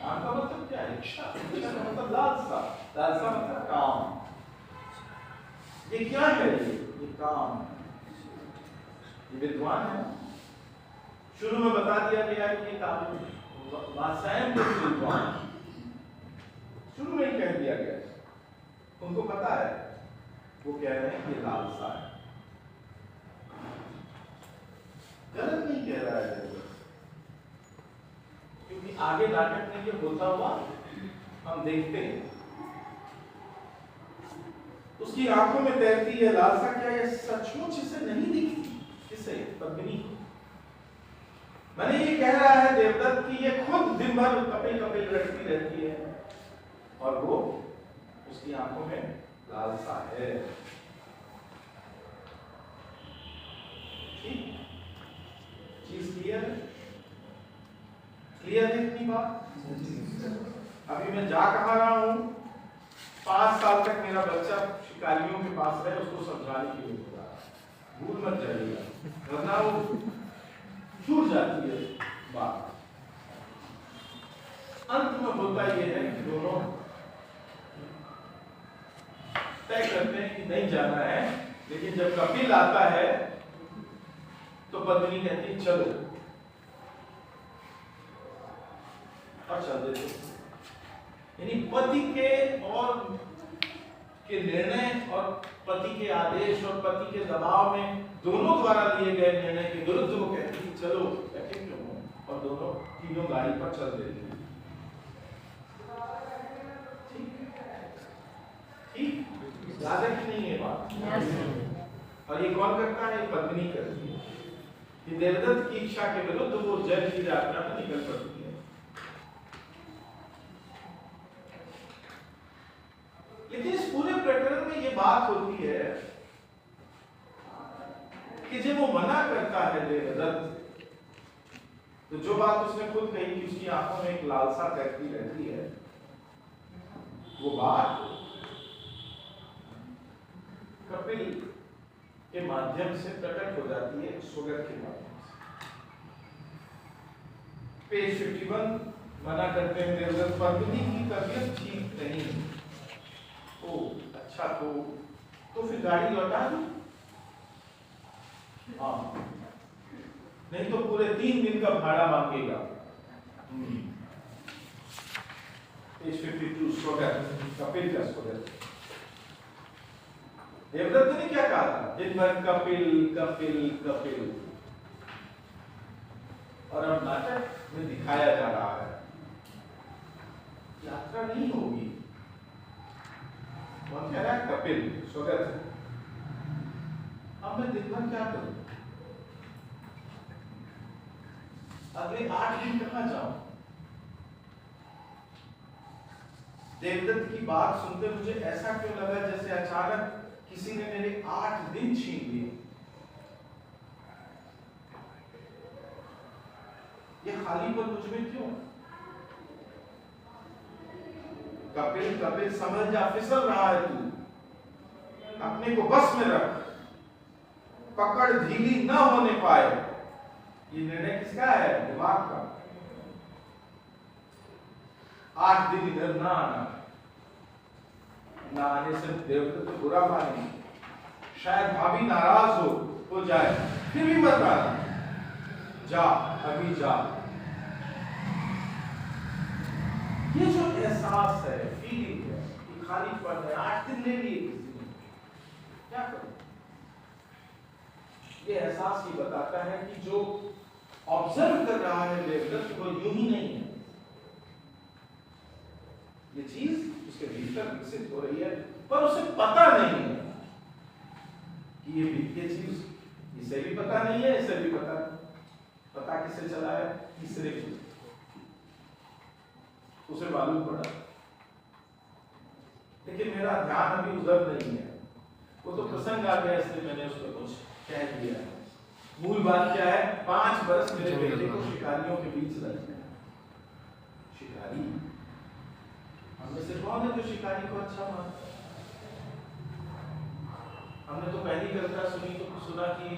का मतलब क्या है? इच्छा, इच्छा का मतलब लालसा, लालसा मतलब काम। ये क्या है? ये काम, ये विद्वान है। शुरू में बता दिया गया है कि ये काम वात्स्यायन के विद्वान, शुरू में ही कह दिया गया, उनको पता है, वो कह रहे हैं कि लालसा है। गलत नहीं कह रहा है, क्योंकि आगे नाटक में ये होता हुआ हम देखते हैं। उसकी आंखों में तैरती है लालसा, क्या ये सचमुच इसे नहीं दिखती? किसे? पद्मिनी को। मैंने ये कह रहा है देवदत्त कि ये खुद दिन भर कपिल कपिल रटती रहती है, और वो उसकी आंखों में लालसा है। ठीक, चीज क्लियर है? क्लियर है इतनी बात? अभी मैं जा कहाँ रहा हूं? 5 साल तक मेरा बच्चा शिकारियों के पास रहे, उसको समझाने के लिए होगा, भूल मत जाइएगा, वरना वो छूट जाती है बात। अंत में होता यह है कि दोनों तय करते हैं कि नहीं जाना है, लेकिन जब कपिल आता है तो पद्मिनी कहती है चलो, और चल देते। यानी पति के और के निर्णय और पति के आदेश और पति के दबाव में दोनों द्वारा लिए गए निर्णय के विरुद्ध वो कहती है चलो बैठे क्यों हो, और दोनों तीनों गाड़ी पर चल देती है। ठीक, याद है कि नहीं ये बात? और ये कौन करता है? पत्नी करती है। कि देवदत्त की इच्छा के विरुद्ध वो जल की यात्रा में निकल पड़ती है। लेकिन इस पूरे प्रकरण में ये बात होती है कि जब वो मना करता है देवदत्त, तो जो बात उसने खुद कही कि उसकी आंखों में एक लालसा तैरती रहती है, वो बात कपिल के माध्यम से प्रकट हो जाती है, सुगत के माध्यम से। पेज 51 मना करते हैं देवदत्त, पत्नी की तबीयत ठीक नहीं। ओ अच्छा, तो फिर गाड़ी लौटा दो। हाँ, नहीं तो पूरे 3 दिन का भाड़ा मांगेगा। पेज 52 सुगत, कपिल का सुगत। देवदत्त ने क्या कहा था? दिन भर कपिल कपिल कपिल, और अब नाटक में दिखाया जा रहा है यात्रा नहीं होगी। कौन कह रहा है? कपिल, स्वागत। अब मैं दिन भर क्या करूं? अगले 8 दिन कहां जाऊं? देवदत्त की बात सुनते मुझे ऐसा क्यों लगा जैसे अचानक किसी ने मेरे 8 दिन छीन लिए। ये खालीपन मुझ में क्यों? कपिल कपिल समझ जा, फिसल रहा है तू, अपने को बस में रख, पकड़ ढीली न होने पाए। ये निर्णय किसका है? दिमाग का। 8 दिन इधर ना आना, ना आने से देवदत्त तो बुरा माने, शायद भाभी नाराज हो जाए, फिर भी मत आना, जा अभी जा। ये जो एहसास है, फीलिंग है कि खालीपन है, 8 दिन ले लिए किसी ने, क्या करूं? ये एहसास ही बताता है कि जो ऑब्जर्व कर रहा है देवदत्त वो यूं ही नहीं है। ये चीज उसके भीतर विकसित हो रही है, पर उसे पता नहीं है कि ये चीज इसे भी पता नहीं है, इसे भी पता किससे चला है? तीसरे को। उसे मालूम पड़ा, लेकिन मेरा ध्यान अभी उधर नहीं है। वो तो प्रसंग आ गया इसलिए मैंने उसको कुछ कह दिया। मूल बात क्या है? 5 बरस मेरे बेटे को शिकारियों के बीच लग गया। शिकारी हमने से कौन है जो शिकारी को अच्छा मानता? हमने तो पहली कविता सुनी तो सुना कि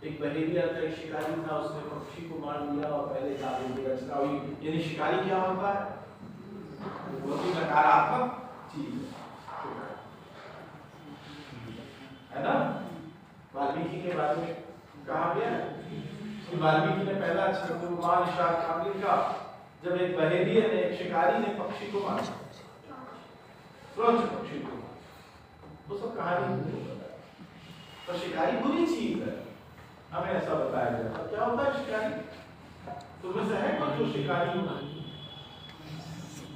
एक बहेलिया था, एक शिकारी था, उसने पक्षी को मार दिया और पहले काव्य की रचना हुई। यानी शिकारी क्या होता है? बहुत ही नकारात्मक चीज है ना। वाल्मीकि के बारे में कहा गया कि वाल्मीकि ने पहला छंदोमान शास्त्र लिखा जब एक बहेलिया ने, एक शिकारी ने पक्षी को मारा, पक्षी को। वो सब कहानी तो शिकारी बुरी चीज है, हमें ऐसा बताया गया। अब क्या होता है शिकारी? तुम्हें से है कुछ जो शिकारी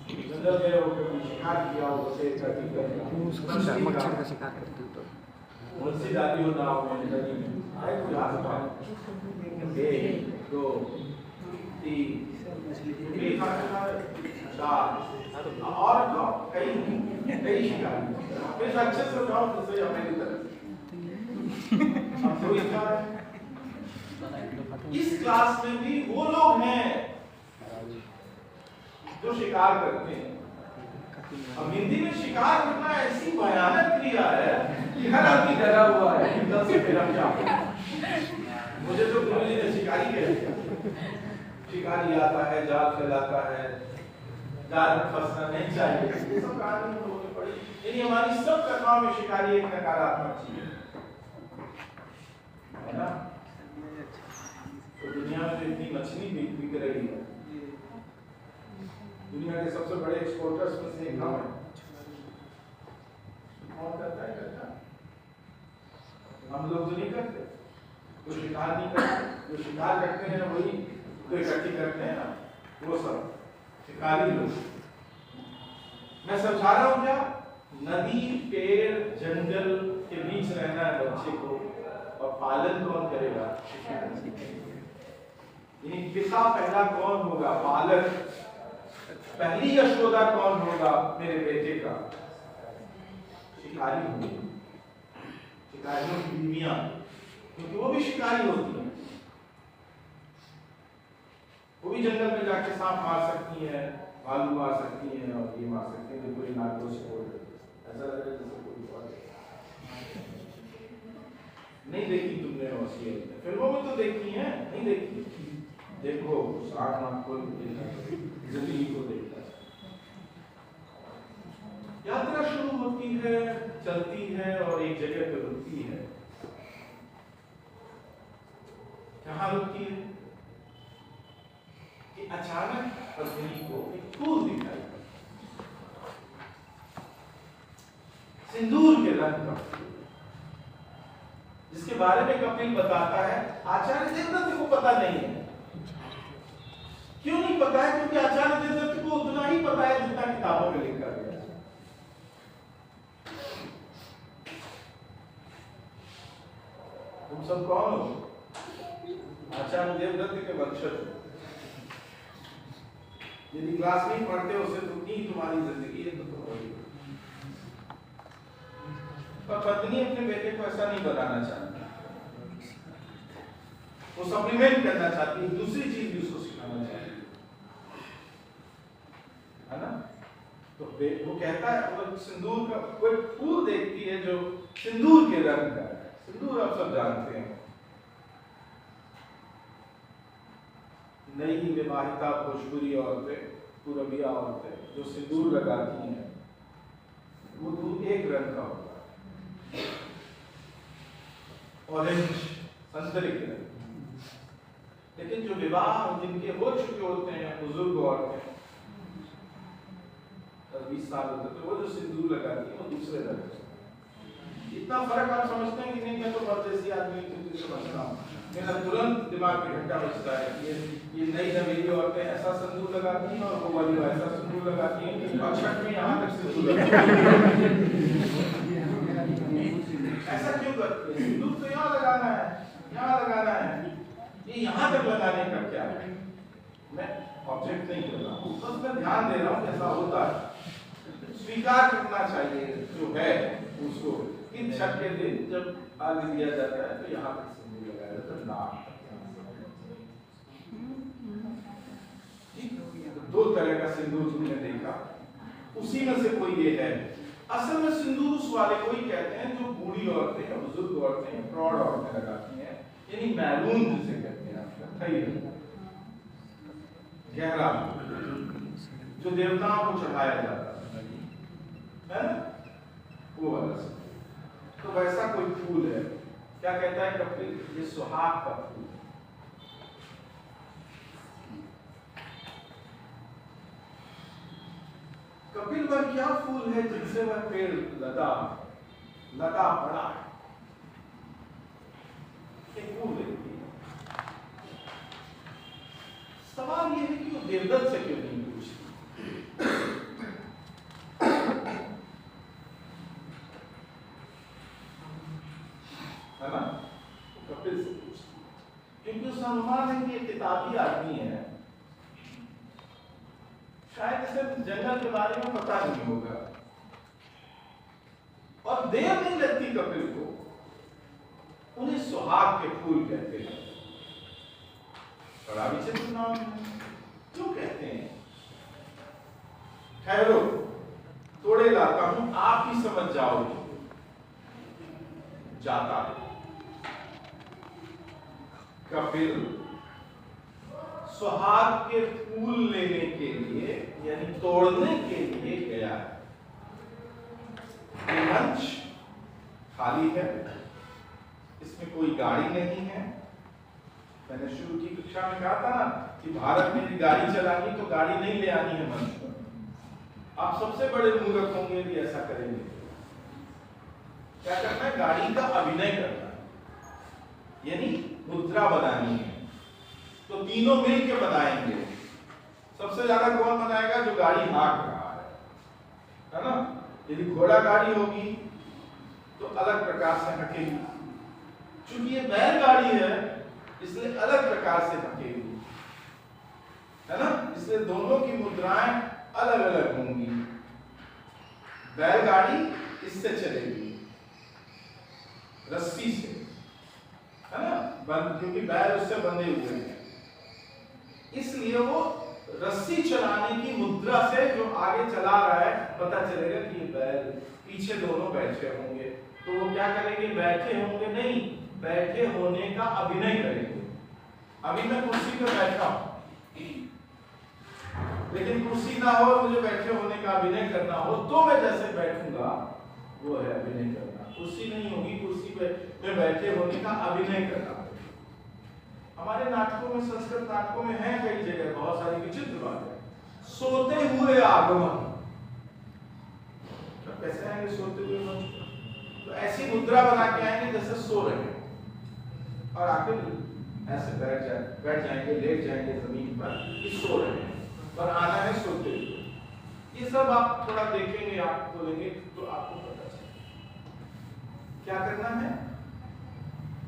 जंगल गए हो, कभी शिकार किया हो, शेर का मच्छर का शिकार करते हो, तो मुंशी जाती हो नाव में, नदी में, आए कोई हाथ पाओ, 1 2 3 और कई शिकारी। फिर अच्छे से उठाओ जैसे हमें इस क्लास में भी वो लोग हैं जो शिकार करते हैं। अब हिंदी में शिकार करना ऐसी भयानक क्रिया है कि हर आदमी डरा हुआ है से मेरा क्या। मुझे तो गुरुजी ने शिकारी कह दिया। शिकारी आता है, जाल फैलाता है, जाल में फंसना नहीं चाहिए, ये सब कहानी में होनी पड़ी। यानी हमारी सब कथाओं में शिकारी एक नकारात्मक चीज है ना। तो दुनिया में इतनी मछली बिक रही है, दुनिया के सबसे बड़े एक्सपोर्टर्स में से एक नाम है। कौन करता है? करता हम लोग तो नहीं करते। जो शिकार नहीं करते, जो शिकार करते हैं वही तो इकट्ठी करते हैं ना, वो सब शिकारी लोग। मैं समझा रहा हूँ क्या? नदी, पेड़, जंगल के बीच रहना है बच्चे को, और पालन कौन करेगा? पिता पहला कौन होगा? पालक। पहली यशोदा कौन होगा मेरे बेटे का? शिकारी होगी, शिकारियों की बीवियां, क्योंकि वो भी शिकारी होती हैं। वो भी जंगल में जाके सांप मार सकती है, भालू मार सकती है, और ये मार सकती है। कोई नागों से बोल ऐसा लग रहा है जैसे कोई नहीं देखी तुमने वसीयत? फिल्मों में तो देखी है, नहीं देखी? देखो, आँख नाक खोल जिंदगी को देखता है। यात्रा शुरू होती है, चलती है, और एक जगह पे रुकती है। कहाँ रुकती है? कि अचानक पत्नी को एक फूल दिखाई, सिंदूर के रंग का, जिसके बारे में कपिल बताता है आचार्य देवदत्त को पता नहीं है। क्यों नहीं पता है? क्योंकि आचार्य देवदत्त को उतना ही पता है जितना किताबों में लिखा गया है। तुम सब कौन हो? आचार्य देवदत्त के वंशज। यदि क्लास नहीं पढ़ते हो उसे तो नहीं तुम्हारी जिंदगी है, तो होगी। पर पत्नी अपने बेटे को ऐसा नहीं बताना चाहती, वो सप्लीमेंट करना चाहती है, दूसरी चीज भी उसको सिखाना चाहती है ना? तो वो कहता है, वो सिंदूर का कोई फूल देखती है जो सिंदूर के रंग का है। सिंदूर आप सब जानते हैं, नई विवाहिता भोजपुरी औरतें, पूरबिया औरतें जो सिंदूर लगाती हैं, वो दूध एक रंग का होता है, ऑरेंज, संतरे के रंग। लेकिन जो विवाह जिनके हो चुके होते हैं, बुजुर्ग औरतें, 20 साल होते, तो वो जो सिंदूर लगाती है वो दूसरे रंग का। इतना फर्क आप समझते हैं कि नहीं? मैं तो परदेसी आदमी समझता हूँ, मेरा तुरंत दिमाग में घंटा बजता है कि ये नई नवेली औरतें ऐसा सिंदूर लगाती हैं, और वो वाली ऐसा सिंदूर लगाती हैं, और छठ में यहाँ तक सिंदूर लगाती ऐसा क्यों करती है? सिंदूर तो यहाँ लगाना है, यहाँ लगाना है, ये यहाँ तक लगाने का क्या है? मैं ऑब्जेक्ट नहीं कर रहा हूँ, बस मैं ध्यान दे रहा हूँ कैसा होता है। स्वीकार करना चाहिए जो है उसको, कि छठ के दिन जब आगे दिया जाता है तो यहाँ तक सिंदूर लगाया जाता है, नाक। दो तरह का सिंदूर तुमने देखा, उसी में से कोई ये है। असल में सिंदूर उस वाले को ही कहते हैं जो बूढ़ी औरतें या बुजुर्ग औरतें या प्रौढ़ औरतें लगाती हैं, यानी मैरून जिसे कहते हैं, कथई गहरा, जो देवताओं को चढ़ाया जाता है ना, वो वाला। तो वैसा कोई फूल है। क्या कहता है कपिल? ये सुहाग का फूल। कपिल वह क्या फूल है जिनसे वह पेड़ लदा पड़ा है? एक फूल देखती है। सवाल यह है कि वो देवदत्त से क्यों नहीं पूछती? है ना? कपिल से पूछती, क्योंकि उसका अनुमान है कि ये किताबी आदमी है, शायद इसे जंगल के बारे में पता नहीं होगा, और देर नहीं लगती कपिल को। उन्हें सुहाग के फूल कहते हैं। बड़ा विचित्र नाम है, क्यों कहते हैं? ठहरो, तोड़े लाता हूं, आप ही समझ जाओगे। जाता है कपिल सुहाग के फूल लेने के लिए, यानी तोड़ने के लिए गया है। मंच खाली है, इसमें कोई गाड़ी नहीं है। मैंने शुरू की कक्षा में कहा था ना कि कि भारत में यदि गाड़ी चलानी तो गाड़ी नहीं ले आनी है मंच पर। आप सबसे बड़े मूर्ख होंगे यदि ऐसा करेंगे। क्या करना है? गाड़ी का अभिनय करना है, यानी मुद्रा बनानी है। तो तीनों मिलकर बनाएंगे। सबसे ज्यादा कौन बनाएगा? जो गाड़ी हाँक रहा है ना। यदि घोड़ा गाड़ी होगी तो अलग प्रकार से हकेगी, चूंकि ये बैलगाड़ी है इसलिए अलग प्रकार से हकेगी, है ना। इसलिए दोनों की मुद्राएं अलग अलग होंगी। बैलगाड़ी इससे चलेगी, रस्सी से, है ना, क्योंकि बैल उससे बंधे हुए हैं, इसलिए वो रस्सी चलाने की मुद्रा से जो आगे चला रहा है पता चलेगा कि ये बैल। पीछे दोनों बैठे होंगे तो वो क्या करेंगे? बैठे होंगे नहीं, बैठे होने का अभिनय करेंगे। अभी मैं कुर्सी पर बैठा हूं, लेकिन कुर्सी ना हो, मुझे बैठे होने का अभिनय करना हो तो मैं जैसे बैठूंगा वो है अभिनय करना। कुर्सी नहीं होगी, कुर्सी पे मैं बैठे होने का अभिनय करना। हमारे नाटकों में, संस्कृत नाटकों में है कई जगह बहुत सारी विचित्र बातें। सोते हुए आगमन, कैसे आएंगे सोते हुए मंच पर? तो ऐसी मुद्रा बना के आएंगे जैसे सो रहे हैं, और आके ऐसे बैठ जाएंगे, लेट जाएंगे जमीन पर कि सो रहे हैं, और आना है सोते हुए। ये सब आप थोड़ा देखेंगे, आप बोलेंगे तो आपको पता चलेगा क्या करना है।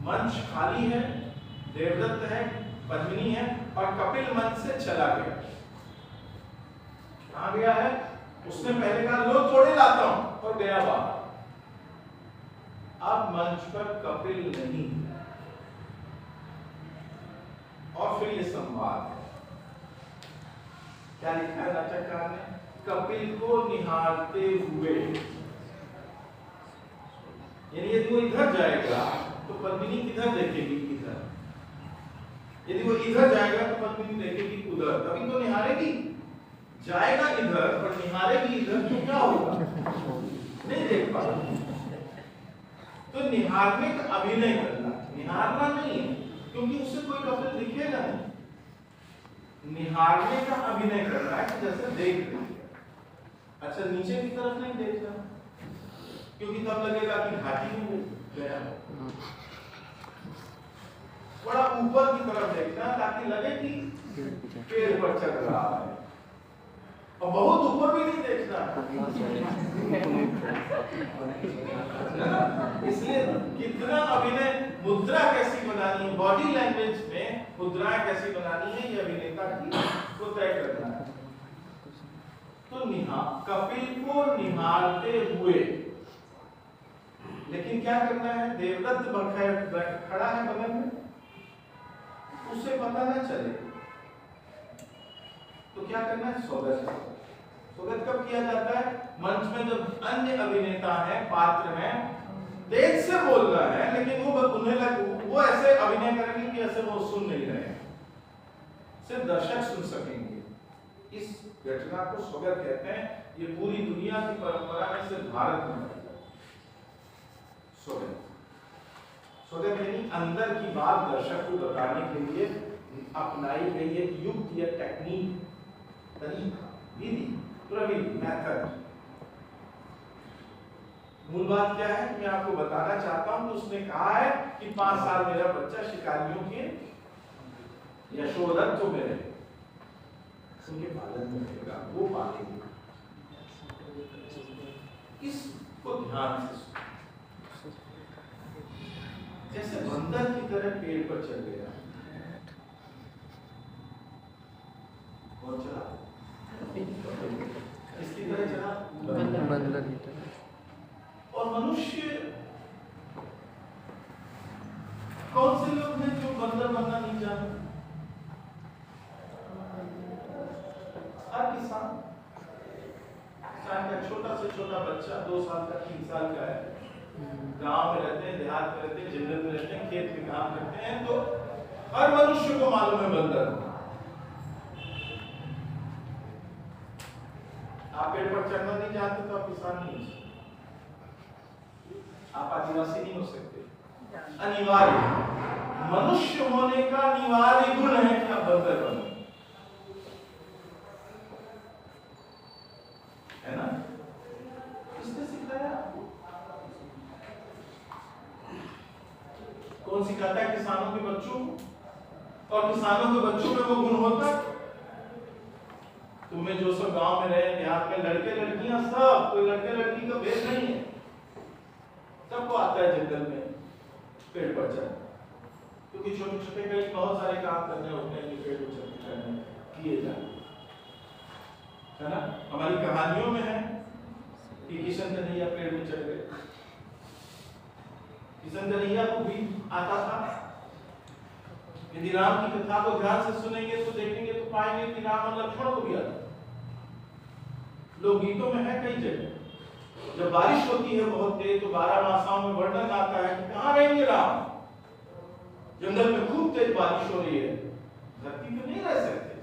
मंच खाली है, देवदत्त है, पद्मिनी है, और कपिल मंच से चला गया। कहां गया है? उसने पहले कहा लो थोड़े लाता हूं, और गया बाहर। अब मंच पर कपिल नहीं, और फिर ये संवाद है। क्या लिखा है नाटककार ने? कपिल को निहारते हुए, यानी यदि वो इधर जाएगा तो पद्मिनी किधर देखेगी? इधर। यदि वो इधर जाएगा तो पद्मिनी देखेगी उधर, तभी तो निहारेगी। जाएगा इधर पर निहारेगी इधर, तो क्या होगा? नहीं देख पाएगा। तो निहारने का अभिनय करना, निहारना नहीं है, क्योंकि उससे कोई कपिल दिखेगा नहीं। निहारने का अभिनय करना है कि जैसे देख रही है। अच्छा, नीचे की तरफ नहीं देखना, क्योंकि तब लगेगा कि घाटी में गया। बड़ा ऊपर की तरफ देखना ताकि लगे कि पेड़ पर चढ़ रहा है, और बहुत ऊपर भी नहीं देखना। इसलिए कितना अभिनय, मुद्रा कैसी बनानी है, बॉडी लैंग्वेज में मुद्राएं कैसी बनानी है, ये अभिनेता की को तय करना है। तो कपिल को निहारते हुए, लेकिन क्या करना है? देवदत्त खड़ा है बगल में, उसे पता न चले तो क्या करना है? स्वागत। स्वागत कब किया जाता है? मंच में जब अन्य अभिनेता हैं, पात्र हैं, तेज से बोल रहा है, लेकिन वो ऐसे अभिनय करेंगे कि ऐसे वो सुन नहीं रहे हैं, सिर्फ दर्शक सुन सकेंगे। इस घटना को स्वागत कहते हैं। ये पूरी दुनिया की परंपरा में सिर्फ भारत में स्वागत। स्वागत यानी अंदर की बात दर्शक को बताने के लिए अपनाई गई एक युक्ति या टेक्निक, तरीका, विधि, प्रविधि, मेथड। मूल बात क्या है मैं आपको बताना चाहता हूं। तो उसने कहा है कि 5 साल मेरा बच्चा शिकारियों के यशोदत्त में रहे, उनके पालन में रहेगा, वो पालेंगे। इसको ध्यान से सुनो। जैसे बंदर की तरह पेड़ पर चढ़ गया, कौन चला? इसकी तरह चला, बंदर की तरह। और मनुष्य, कौन से लोग हैं जो बंदर बनना नहीं जानते? हर किसान का छोटा से छोटा बच्चा 2 साल का, 3 साल का है, गांव में रहते हैं, देहात में रहते हैं, जंगल में रहते हैं, खेत में काम करते हैं, तो हर मनुष्य को मालूम है बंदर। आप पेड़ पर चढ़ना नहीं जानते तो आप किसान नहीं हो सकते, आप आदिवासी नहीं हो सकते। अनिवार्य, मनुष्य होने का अनिवार्य गुण है कि आप बंदर बनो। कौन सिखाता है? किसानों के बच्चों को। और किसानों के बच्चों में वो गुण होता है। तुम्हें जो सब गांव में रहे, देहात में, लड़के लड़कियां सब, कोई लड़के लड़की का भेद नहीं है, सबको आता है जंगल में पेड़ पर चढ़ना, क्योंकि छोटे छोटे कई बहुत सारे काम करने होते हैं जो पेड़ पर चढ़ने किए जाते, है ना। हमारी कहानियों में है कि किशन कन्हैया पेड़ में चढ़ गए। किशन कन्हैया को भी आता था। यदि राम की कथा को ध्यान से सुनेंगे तो देखेंगे तो पाएंगे कि राम और लक्ष्मण को भी आता। लोकगीतों में है कई जगह, जब बारिश होती है बहुत तेज तो 12 मासाओं में वर्णन आता है कि कहाँ रहेंगे राम, जंगल में खूब तेज बारिश हो रही है, धरती पे नहीं रह सकते,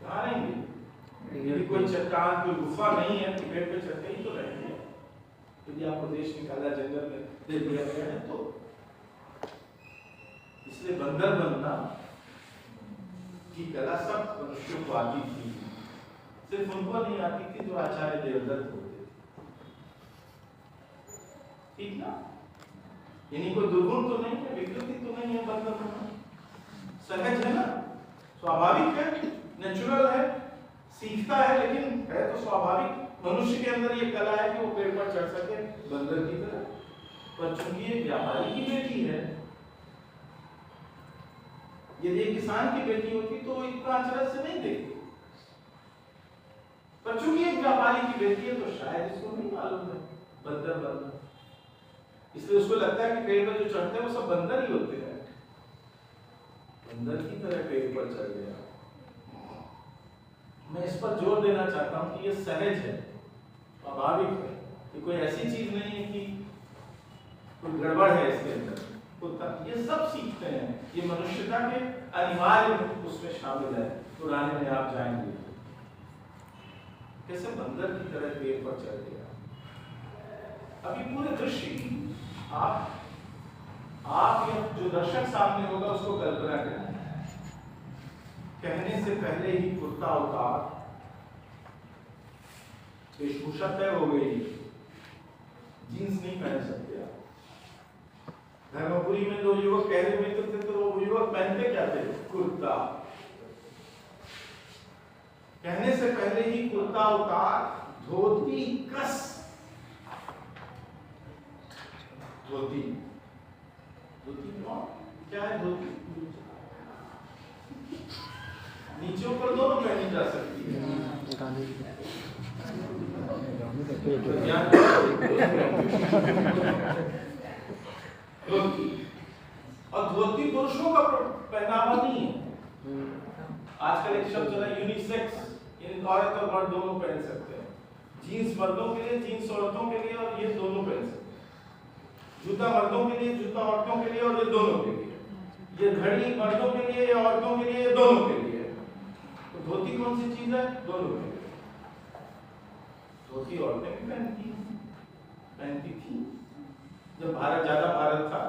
कहाँ रहेंगे? यदि कोई चट्टान, कोई गुफा नहीं है तो पेड़ पे चढ़ते ही तो रहेंगे। यदि आपको देश निकाला जंगल में दे दिया गया है तो। इसलिए बंदर बनना की कला सब मनुष्यों को आती थी, सिर्फ उनको नहीं आती थी जो आचार्य देवदत्त होते थे, ठीक ना। यानी कोई दुर्गुण तो नहीं है, विकृति तो नहीं है बंदर बनना, सहज है ना, स्वाभाविक है, नेचुरल है, सीखता है, लेकिन है तो स्वाभाविक। मनुष्य के अंदर ये कला है कि वो पेड़ पर चढ़ सके बंदर की तरह। पर चूंकि ये व्यापारी की बेटी है, यदि किसान की बेटी होती तो वो इतना अचरज से नहीं देखती, पर चूंकि एक व्यापारी की बेटी है तो शायद इसको नहीं मालूम है बंदर बनना, इसलिए उसको लगता है कि पेड़ पर जो चढ़ते हैं वो सब बंदर ही होते हैं। बंदर की तरह पेड़ पर चढ़ गया। मैं इस पर जोर देना चाहता हूं कि ये सहज है, स्वाभाविक है, कि कोई ऐसी चीज नहीं है कि कोई गड़बड़ है इसके अंदर। ये सब सीखते हैं, ये मनुष्यता के अनिवार्य उसमें शामिल है। पुराने में आप जाएंगे कैसे बंदर की तरह पेड़ पर चढ़ गया। अभी पूरे दृश्य की आप ये जो दर्शक सामने होगा उसको कल्पना करें। कहने से पहले ही कुर्ता उतार, वेशभूषा तय हो गई, जीन्स नहीं पहन सकते आप। धर्मपुरी में जो युवक कह रहे मित्र थे तो वो युवक पहनते क्या थे? कुर्ता। कहने से पहले ही कुर्ता उतार, धोती कस। धोती क्या है? धोती नीचे ऊपर दोनों पहनी जा सकती है। धोती, और धोती पुरुषों का पहनावा नहीं है। आजकल एक शब्द चला यूनिसेक्स, औरत और मर्द दोनों पहन सकते हैं। जीन्स मर्दों के लिए, जीन्स औरतों के लिए, और ये दोनों पहन सकते हैं। जूता मर्दों के लिए, जूता औरतों के लिए, और ये दोनों के लिए। ये घड़ी मर्दों के लिए, ये औरतों के लिए, ये दोनों के लिए। तो धोती कौन सी चीज है? दोनों के लिए। धोती औरतें भी पहनती थी जब भारत ज्यादा भारत था,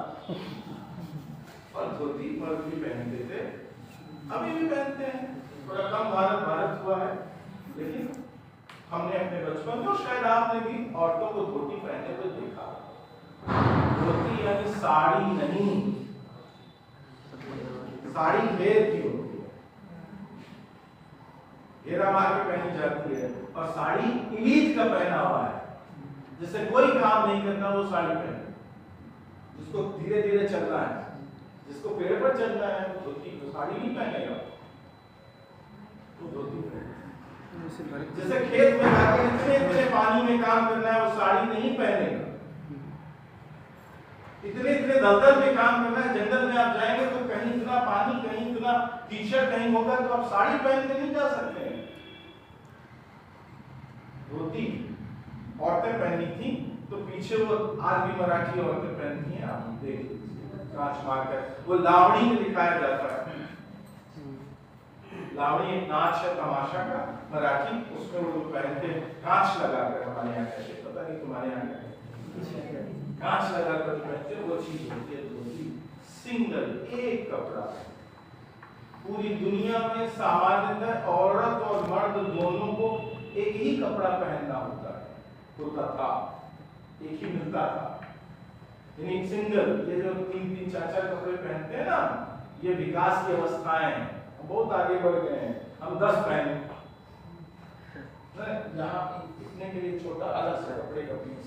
और धोती मर्द भी पहनते थे, अभी भी पहनते हैं। थोड़ा कम भारत हुआ है, लेकिन हमने अपने बचपन में, शायद आपने भी औरतों को धोती पहने हुए देखा। धोती यानी साड़ी नहीं, साड़ी घेर की होती है, घेरा मार के पहनी जाती है। और साड़ी ईद का पहना हुआ है, जिससे कोई काम नहीं करना वो साड़ी पहने, जिसको धीरे धीरे चलना है, जिसको पेड़ पर चलना है वो धोती, तो साड़ी नहीं पहनेगा, वो धोती पहनेगा। जैसे खेत में जाकर इतने पानी में काम करना है वो साड़ी नहीं पहनेगा। इतने दलदल में काम करना है, जंगल में आप जाएंगे तो कहीं इतना पानी, कहीं इतना कीचड़ कहीं होगा, तो आप साड़ी पहन के नहीं जा सकते हैं। धोती औरतें पहनी थी, तो पीछे वो आज भी मराठी औरतें पहनती हैं, आप देख लीजिए कांच मारकर। वो लावणी में दिखाया जाता है। लावणी एक नाच है तमाशा का मराठी, उसमें वो पहनते कांच लगाकर। हमारे यहाँ कैसे पता नहीं, तुम्हारे यहाँ कांच लगाकर पहनते, वो चीज होती है धोती। सिंगल एक कपड़ा, पूरी दुनिया में सामान्यतः औरत और मर्द दोनों को एक ही कपड़ा पहनना होता है, होता था, एक ही मिलता था। यानी सिंगल, ये जो 3-3 4-4 कपड़े पहनते हैं ना, ये विकास की अवस्थाएं हैं, बहुत आगे बढ़ गए हैं। हम 10 पहने, यहाँ इतने के लिए छोटा अलग से कपड़े का पीस,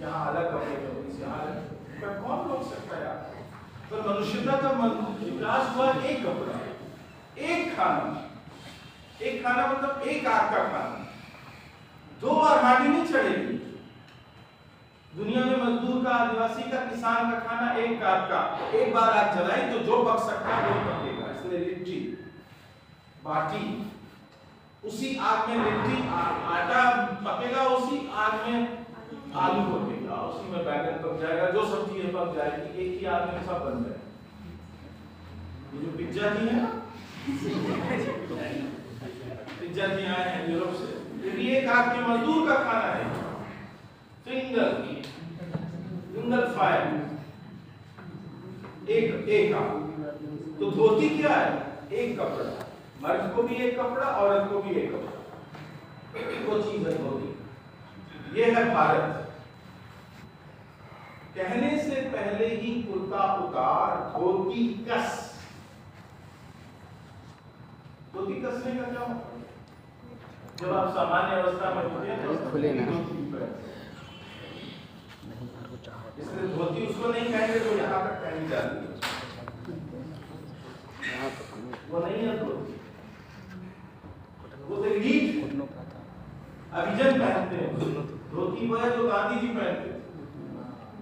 यहाँ अलग कपड़े का पीस, यहाँ अलग, पर कौन रोक सकता है यार? तो मनुष्यता का विकास हुआ एक कपड़ा, एक खाना, एक खाना मतलब एक आग का खाना, 2 बार हांडी नहीं चढ़ेगी। दुनिया में मजदूर का, आदिवासी का, किसान का खाना एक आग का, एक बार आग जलाई तो जो पक सकता है वही पकेगा। इसलिए लिट्टी बाटी, उसी आग में लिट्टी, आटा पकेगा, उसी आग में आलू पकेगा, उसी में बैगन पक जाएगा, जो सब चीजें पक जाएगी, एक ही आग में सब बन जाएगा। ये जो पिज्जा जी है ना, पिज्जा जी आए हैं यूरोप से, ये भी एक आग के मजदूर का खाना है, सिंगल फायर, एक आग। तो धोती क्या है? एक कपड़ा, मर्द को भी एक कपड़ा, औरत को भी एक कपड़ा, वो चीज है धोती। ये है भारत। कहने से पहले ही कुर्ता उतार, धोती कस। धोती कसने का क्या मतलब? जब आप सामान्य अवस्था में होते हैं तो खुले ना, इसलिए धोती उसको नहीं कहेंगे जो यहाँ तक पहनी जाती है, वो नहीं है धोती, वो तो रीढ़ अभिजन पहनते हैं। धोती वो है जो गांधी जी पहनते थे,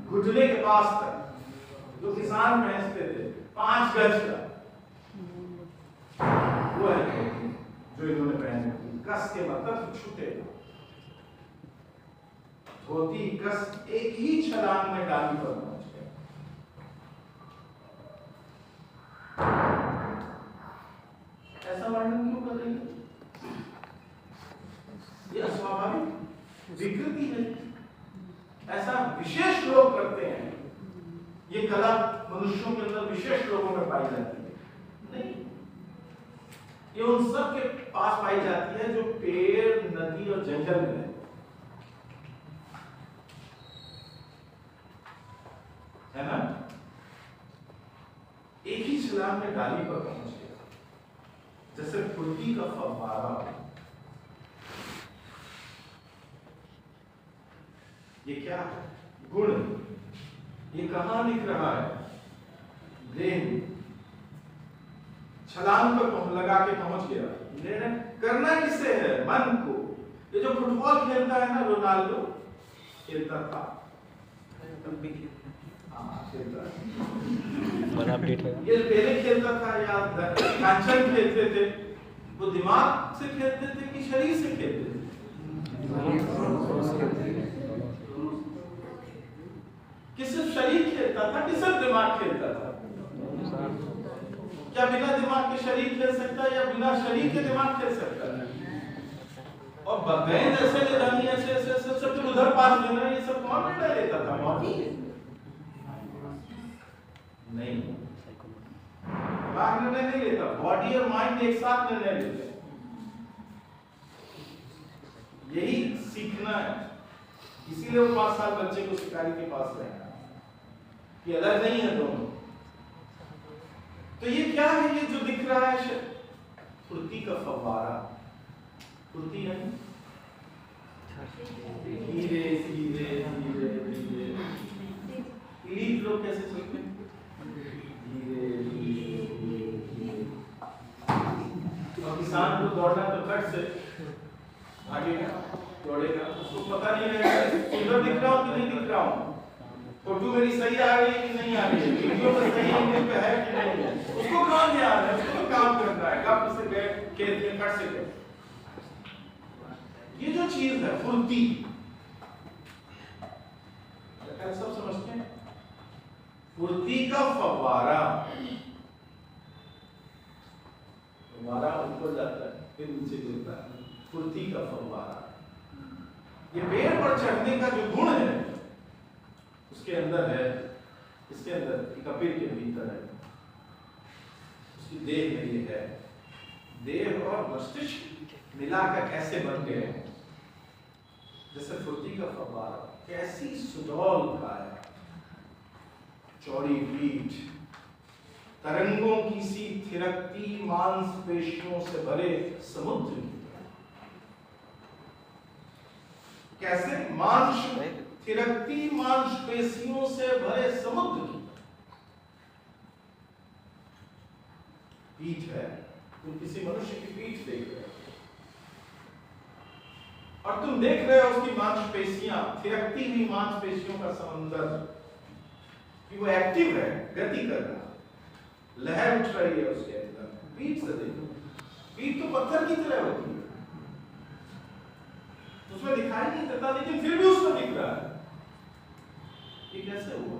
घुटने के पास तक, जो किसान पहनते थे 5 गज का, वो है धोती जो इन्होंने पहने। कस के मतलब छूटे, धोती कस एक ही छलांग में डाली पर पहुंच गए। ऐसा वर्णन क्यों कर रही है? ये अस्वाभाविक विकृति है, ऐसा विशेष लोग करते हैं। ये कला मनुष्यों के अंदर विशेष लोगों में पाई जाती है नहीं, ये उन सब के पास पाई जाती है जो पेड़, नदी और जंगल में है ना। एक ही छलांग में डाली पर पहुंच गया, जैसे फुर्ती का फव्वारा। ये क्या है? गुण। ये कहां लिख रहा है? ब्रेन। छलांग पर लगा के पहुंच गया। करना किससे है? मन को। ये जो फुटबॉल खेलता है ना, रोनाल्डो खेलता था, ये पहले खेलता था या कांचन खेलते थे, वो दिमाग से खेलते थे कि शरीर से खेलते थे? कि सिर्फ शरीर खेलता था कि सिर्फ दिमाग खेलता था? क्या बिना दिमाग के शरीर खेल सकता है या बिना शरीर के दिमाग खेल सकता है? और बगैर ऐसे निदानी ऐसे ऐसे ऐसे सब उधर पास लेना, ये सब कौन निर्णय लेता था? बॉडी नहीं, दिमाग निर्णय नहीं लेता, बॉडी और माइंड एक साथ निर्णय लेते हैं। यही सीखना है, इसीलिए वो 5 साल बच्चे को शिकारी के पास रहना, ये अलग नहीं है दोनों। तो ये क्या है? ये जो दिख रहा है फुर्ती का फव्वारा। फुर्ती है धीरे धीरे धीरे धीरे। लीड लोग कैसे चलते हैं? धीरे धीरे धीरे। और किसान को दौड़ना तो कट से भागेगा, दौड़ेगा, उसको पता नहीं रहेगा सुंदर दिख रहा हूं कि नहीं दिख रहा हूं, फोटो मेरी सही आ रही है कि नहीं आ रही है, वीडियो में सही एंगल पे है कि नहीं है, उसको कहां ध्यान है? उसको तो काम करना है, कब से बैठ खेत में कट से कर। ये जो चीज है फुर्ती, सब समझते हैं? फुर्ती का फव्वारा, फव्वारा ऊपर जाता है फिर नीचे गिरता है, फुर्ती का फव्वारा। ये पेड़ पर चढ़ने का जो गुण है उसके अंदर है, इसके अंदर कपिल के भीतर है, उसकी देह में ये है। देह और मस्तिष्क मिलाकर ऐसे बन गए जैसे फुर्ती का फव्वारा। कैसी सुडौल काया, चौड़ी पीठ, तरंगों की सी थिरकती मांसपेशियों से भरे समुद्र की तरह। कैसे? थिरकती मांसपेशियों से भरे समुद्र की तरह। पीठ है, तुम किसी मनुष्य की पीठ देख रहे हो और तुम देख रहे हो उसकी मांसपेशियां, थिरकती हुई मांसपेशियों का समंदर, कि वो एक्टिव है, गति कर रहा है, लहर उठ रही है उसके अंदर। पीठ से देखो, पीठ तो पत्थर की तरह होती है, उसमें दिखाई नहीं देता, लेकिन फिर भी उसमें दिख रहा है। ये कैसे हुआ?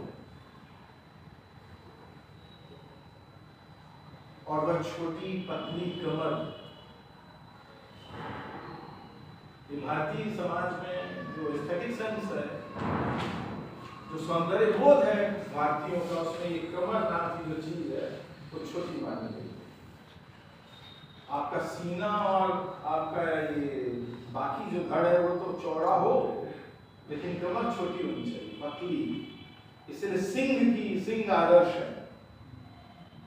और वह छोटी पतली कमर, ये भारतीय समाज में जो एस्थेटिक सेंस है, जो सौंदर्य बोध है भारतीयों का, उसमें ये कमर नाम की जो चीज है वो छोटी मानी गई। आपका सीना और आपका ये बाकी जो धड़ है वो तो चौड़ा हो, लेकिन कमर छोटी होनी चाहिए, पतली। इसलिए सिंह आदर्श है।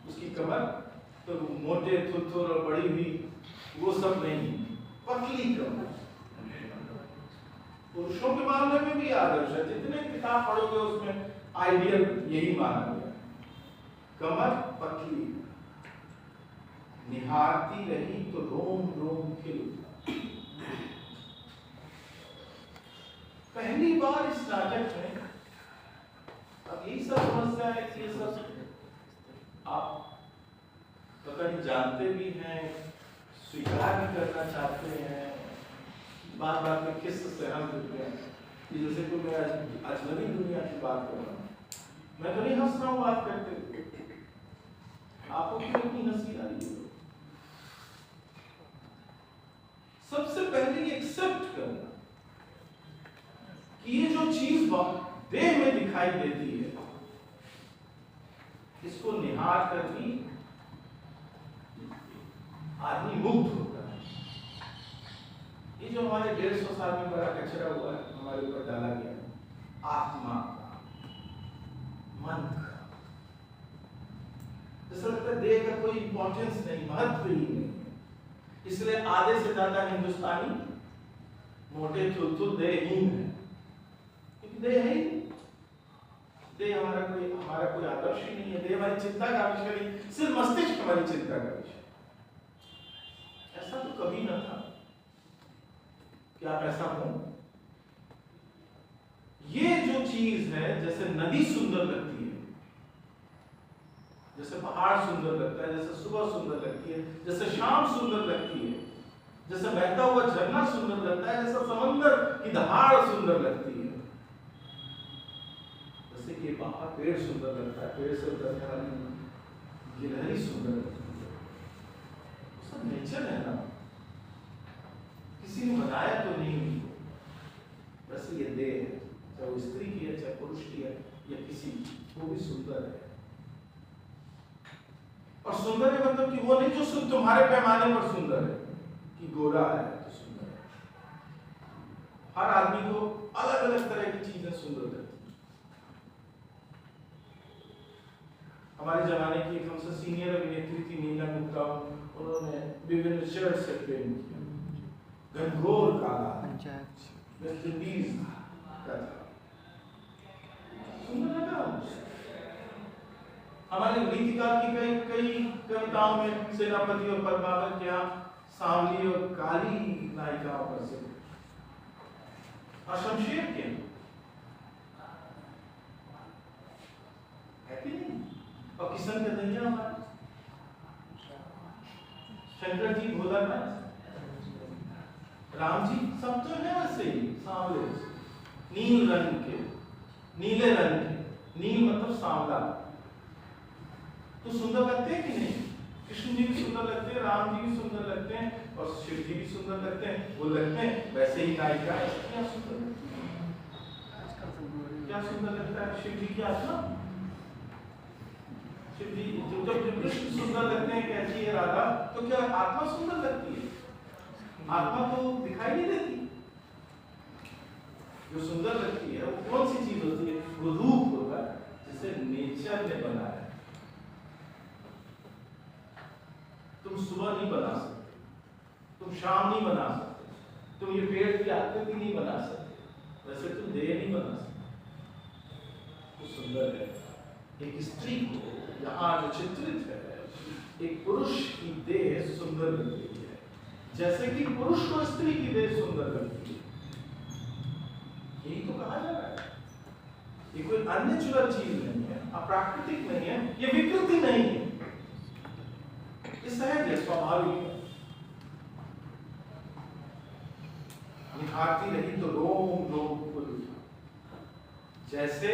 उसकी कमर तो मोटे थुथुर और बड़ी हुई वो सब नहीं, पतली कमर। पुरुषों के मामले में भी आदर्श है, जितने किताब पढ़ोगे उसमें आइडियल यही माना गया। कमर पतली, निहारती रही तो रोम रोम खिल उठा। पहली बार इस नाटक में, अब यही सब समस्या है कि ये सब आप पता नहीं जानते भी हैं, स्वीकार भी करना चाहते हैं, बात बात में किस सहम जुटते हैं कि जैसे कोई मैं अजनबी दुनिया की बात कर रहा हूँ। मैं तो नहीं हंस रहा हूँ बात करते, आपको क्यों इतनी हंसी आ रही है? सबसे पहले एक्सेप्ट करना कि ये जो चीज देह में दिखाई देती है, इसको निहार कर भी आदमी मुक्त होता है। ये जो हमारे 150 साल में बड़ा कचरा हुआ है, हमारे ऊपर डाला गया है, आत्मा का, मन का, जैसा लगता है देह का कोई इंपॉर्टेंस नहीं, महत्व ही नहीं। इसलिए आधे से ज्यादा हिंदुस्तानी मोटे थुलथुल देहहीन है, क्योंकि देह है ही, देह हमारा कोई आदर्श ही नहीं है। देह हमारी चिंता का विषय नहीं, सिर्फ मस्तिष्क हमारी चिंता का विषय। ऐसा तो कभी ना था कि आप ऐसा हो। ये जो चीज है, जैसे नदी सुंदर लगती है, जैसे पहाड़ सुंदर लगता है, जैसे सुबह सुंदर लगती है, जैसे शाम सुंदर लगती है, जैसे बहता हुआ झरना सुंदर लगता है, जैसे समंदर की दहाड़ सुंदर लगती है, जैसे कि बाहर पेड़ सुंदर लगता है, पेड़ से उतरने वाली गिलहरी सुंदर लगती है। सब नेचर है ना, किसी ने बनाया तो नहीं उनको। वैसे ये देह है, चाहे वो स्त्री की है, चाहे पुरुष की है, या किसी की, वो भी सुंदर है। और सुंदर है मतलब कि वो नहीं जो तुम्हारे पैमाने पर सुंदर है, कि गोरा है तो सुंदर है। हर आदमी को अलग अलग तरह की चीजें सुंदर लगती हैं। हमारे जमाने की एक हमसे सीनियर अभिनेत्री थी नीला गुप्ता, उन्होंने विभिन्न शर्ट से प्रेम किया, घनघोर काला, वेस्ट इंडीज का था, सुंदर लगा। हमारे नीतिकार की कई कविताओं में सेनापति और पद्मावत के यहाँ सांवली और काली नायिकाओं पर से, और शमशेर के है कि नहीं, और किशन के दैया हमारे शंकर जी, भोलानाथ, राम जी, सब तो है वैसे ही सांवले, नील रंग के, नीले रंग के, नील मतलब सांवला, तो सुंदर लगते हैं कि नहीं? कृष्ण जी भी सुंदर लगते हैं, राम जी भी सुंदर लगते हैं, और शिव जी भी सुंदर लगते हैं। वो लगते हैं वैसे ही नायिका क्या सुंदर लगती है, क्या सुंदर लगता है शिव जी की आत्मा। शिव जी जब कृष्ण सुंदर लगते हैं, कहती है राधा, तो क्या आत्मा सुंदर लगती है? आत्मा तो दिखाई नहीं देती। जो सुंदर लगती है वो कौन सी चीज होती है? वो रूप होता है, जिसे नेचर ने बनाया। तुम सुबह नहीं बना सकते, तुम शाम नहीं बना सकते, तुम ये पेड़ की आकृति नहीं बना सकते, वैसे तुम देह नहीं बना सकते। तो सुंदर है, एक स्त्री को यहाँ जो चित्रित है, एक पुरुष की देह सुंदर लगती है, जैसे कि पुरुष को स्त्री की देह सुंदर लगती है। यही तो कहा जा रहा है। ये कोई अननेचुरल चीज नहीं है, अप्राकृतिक नहीं है, ये विकृति नहीं है, ये सहज है, स्वाभाविक है। निहारती रही तो रोम रोम फूल उठा। जैसे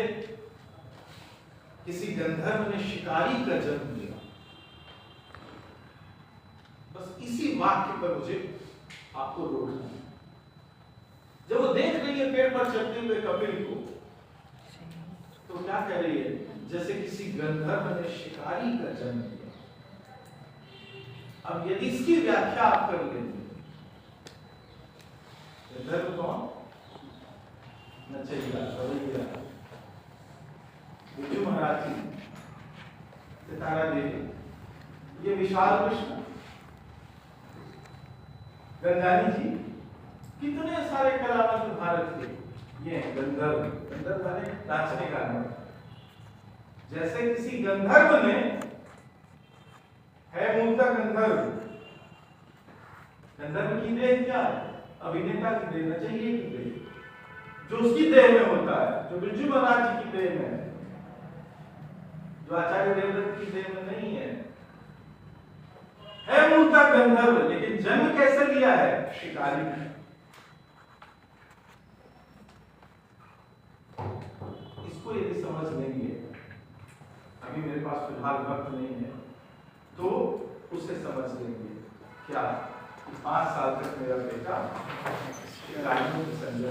किसी गंधर्व ने शिकारी का जन्म लिया। बस इसी वाक्य पर मुझे आपको रोकना है। जब वो देख रही है पेड़ पर चढ़ते हुए कपिल को, तो क्या कह रही है? जैसे किसी गंधर्व ने शिकारी का जन्म लिया। अब यदि इसकी व्याख्या आप कर लेंगे, गंधर्व कौन? नचैया, सवैया, बिरजू महाराज जी, सितारा देवी, ये विशाल कृष्ण, गंगानी जी, कितने सारे कलावंत भारत के ये गंधर्व। गंधर्व माने नाचने का नाम। जैसे किसी गंधर्व ने है, मूलतः गंधर्व, गंधर्व की देह क्या है? अभिनेता की देह, नचैये की देह, जो उसकी देह में होता है, जो बिरजू महाराज जी की देह में है, जो आचार्य देवदत्त की देह में नहीं है मूलतः गंधर्व, लेकिन जन्म कैसे लिया है? शिकारी। इसको यदि समझ लेंगे, अभी मेरे पास फिलहाल वक्त नहीं है, तो उसे समझ लेंगे। क्या 5 साल तक मेरा बेटा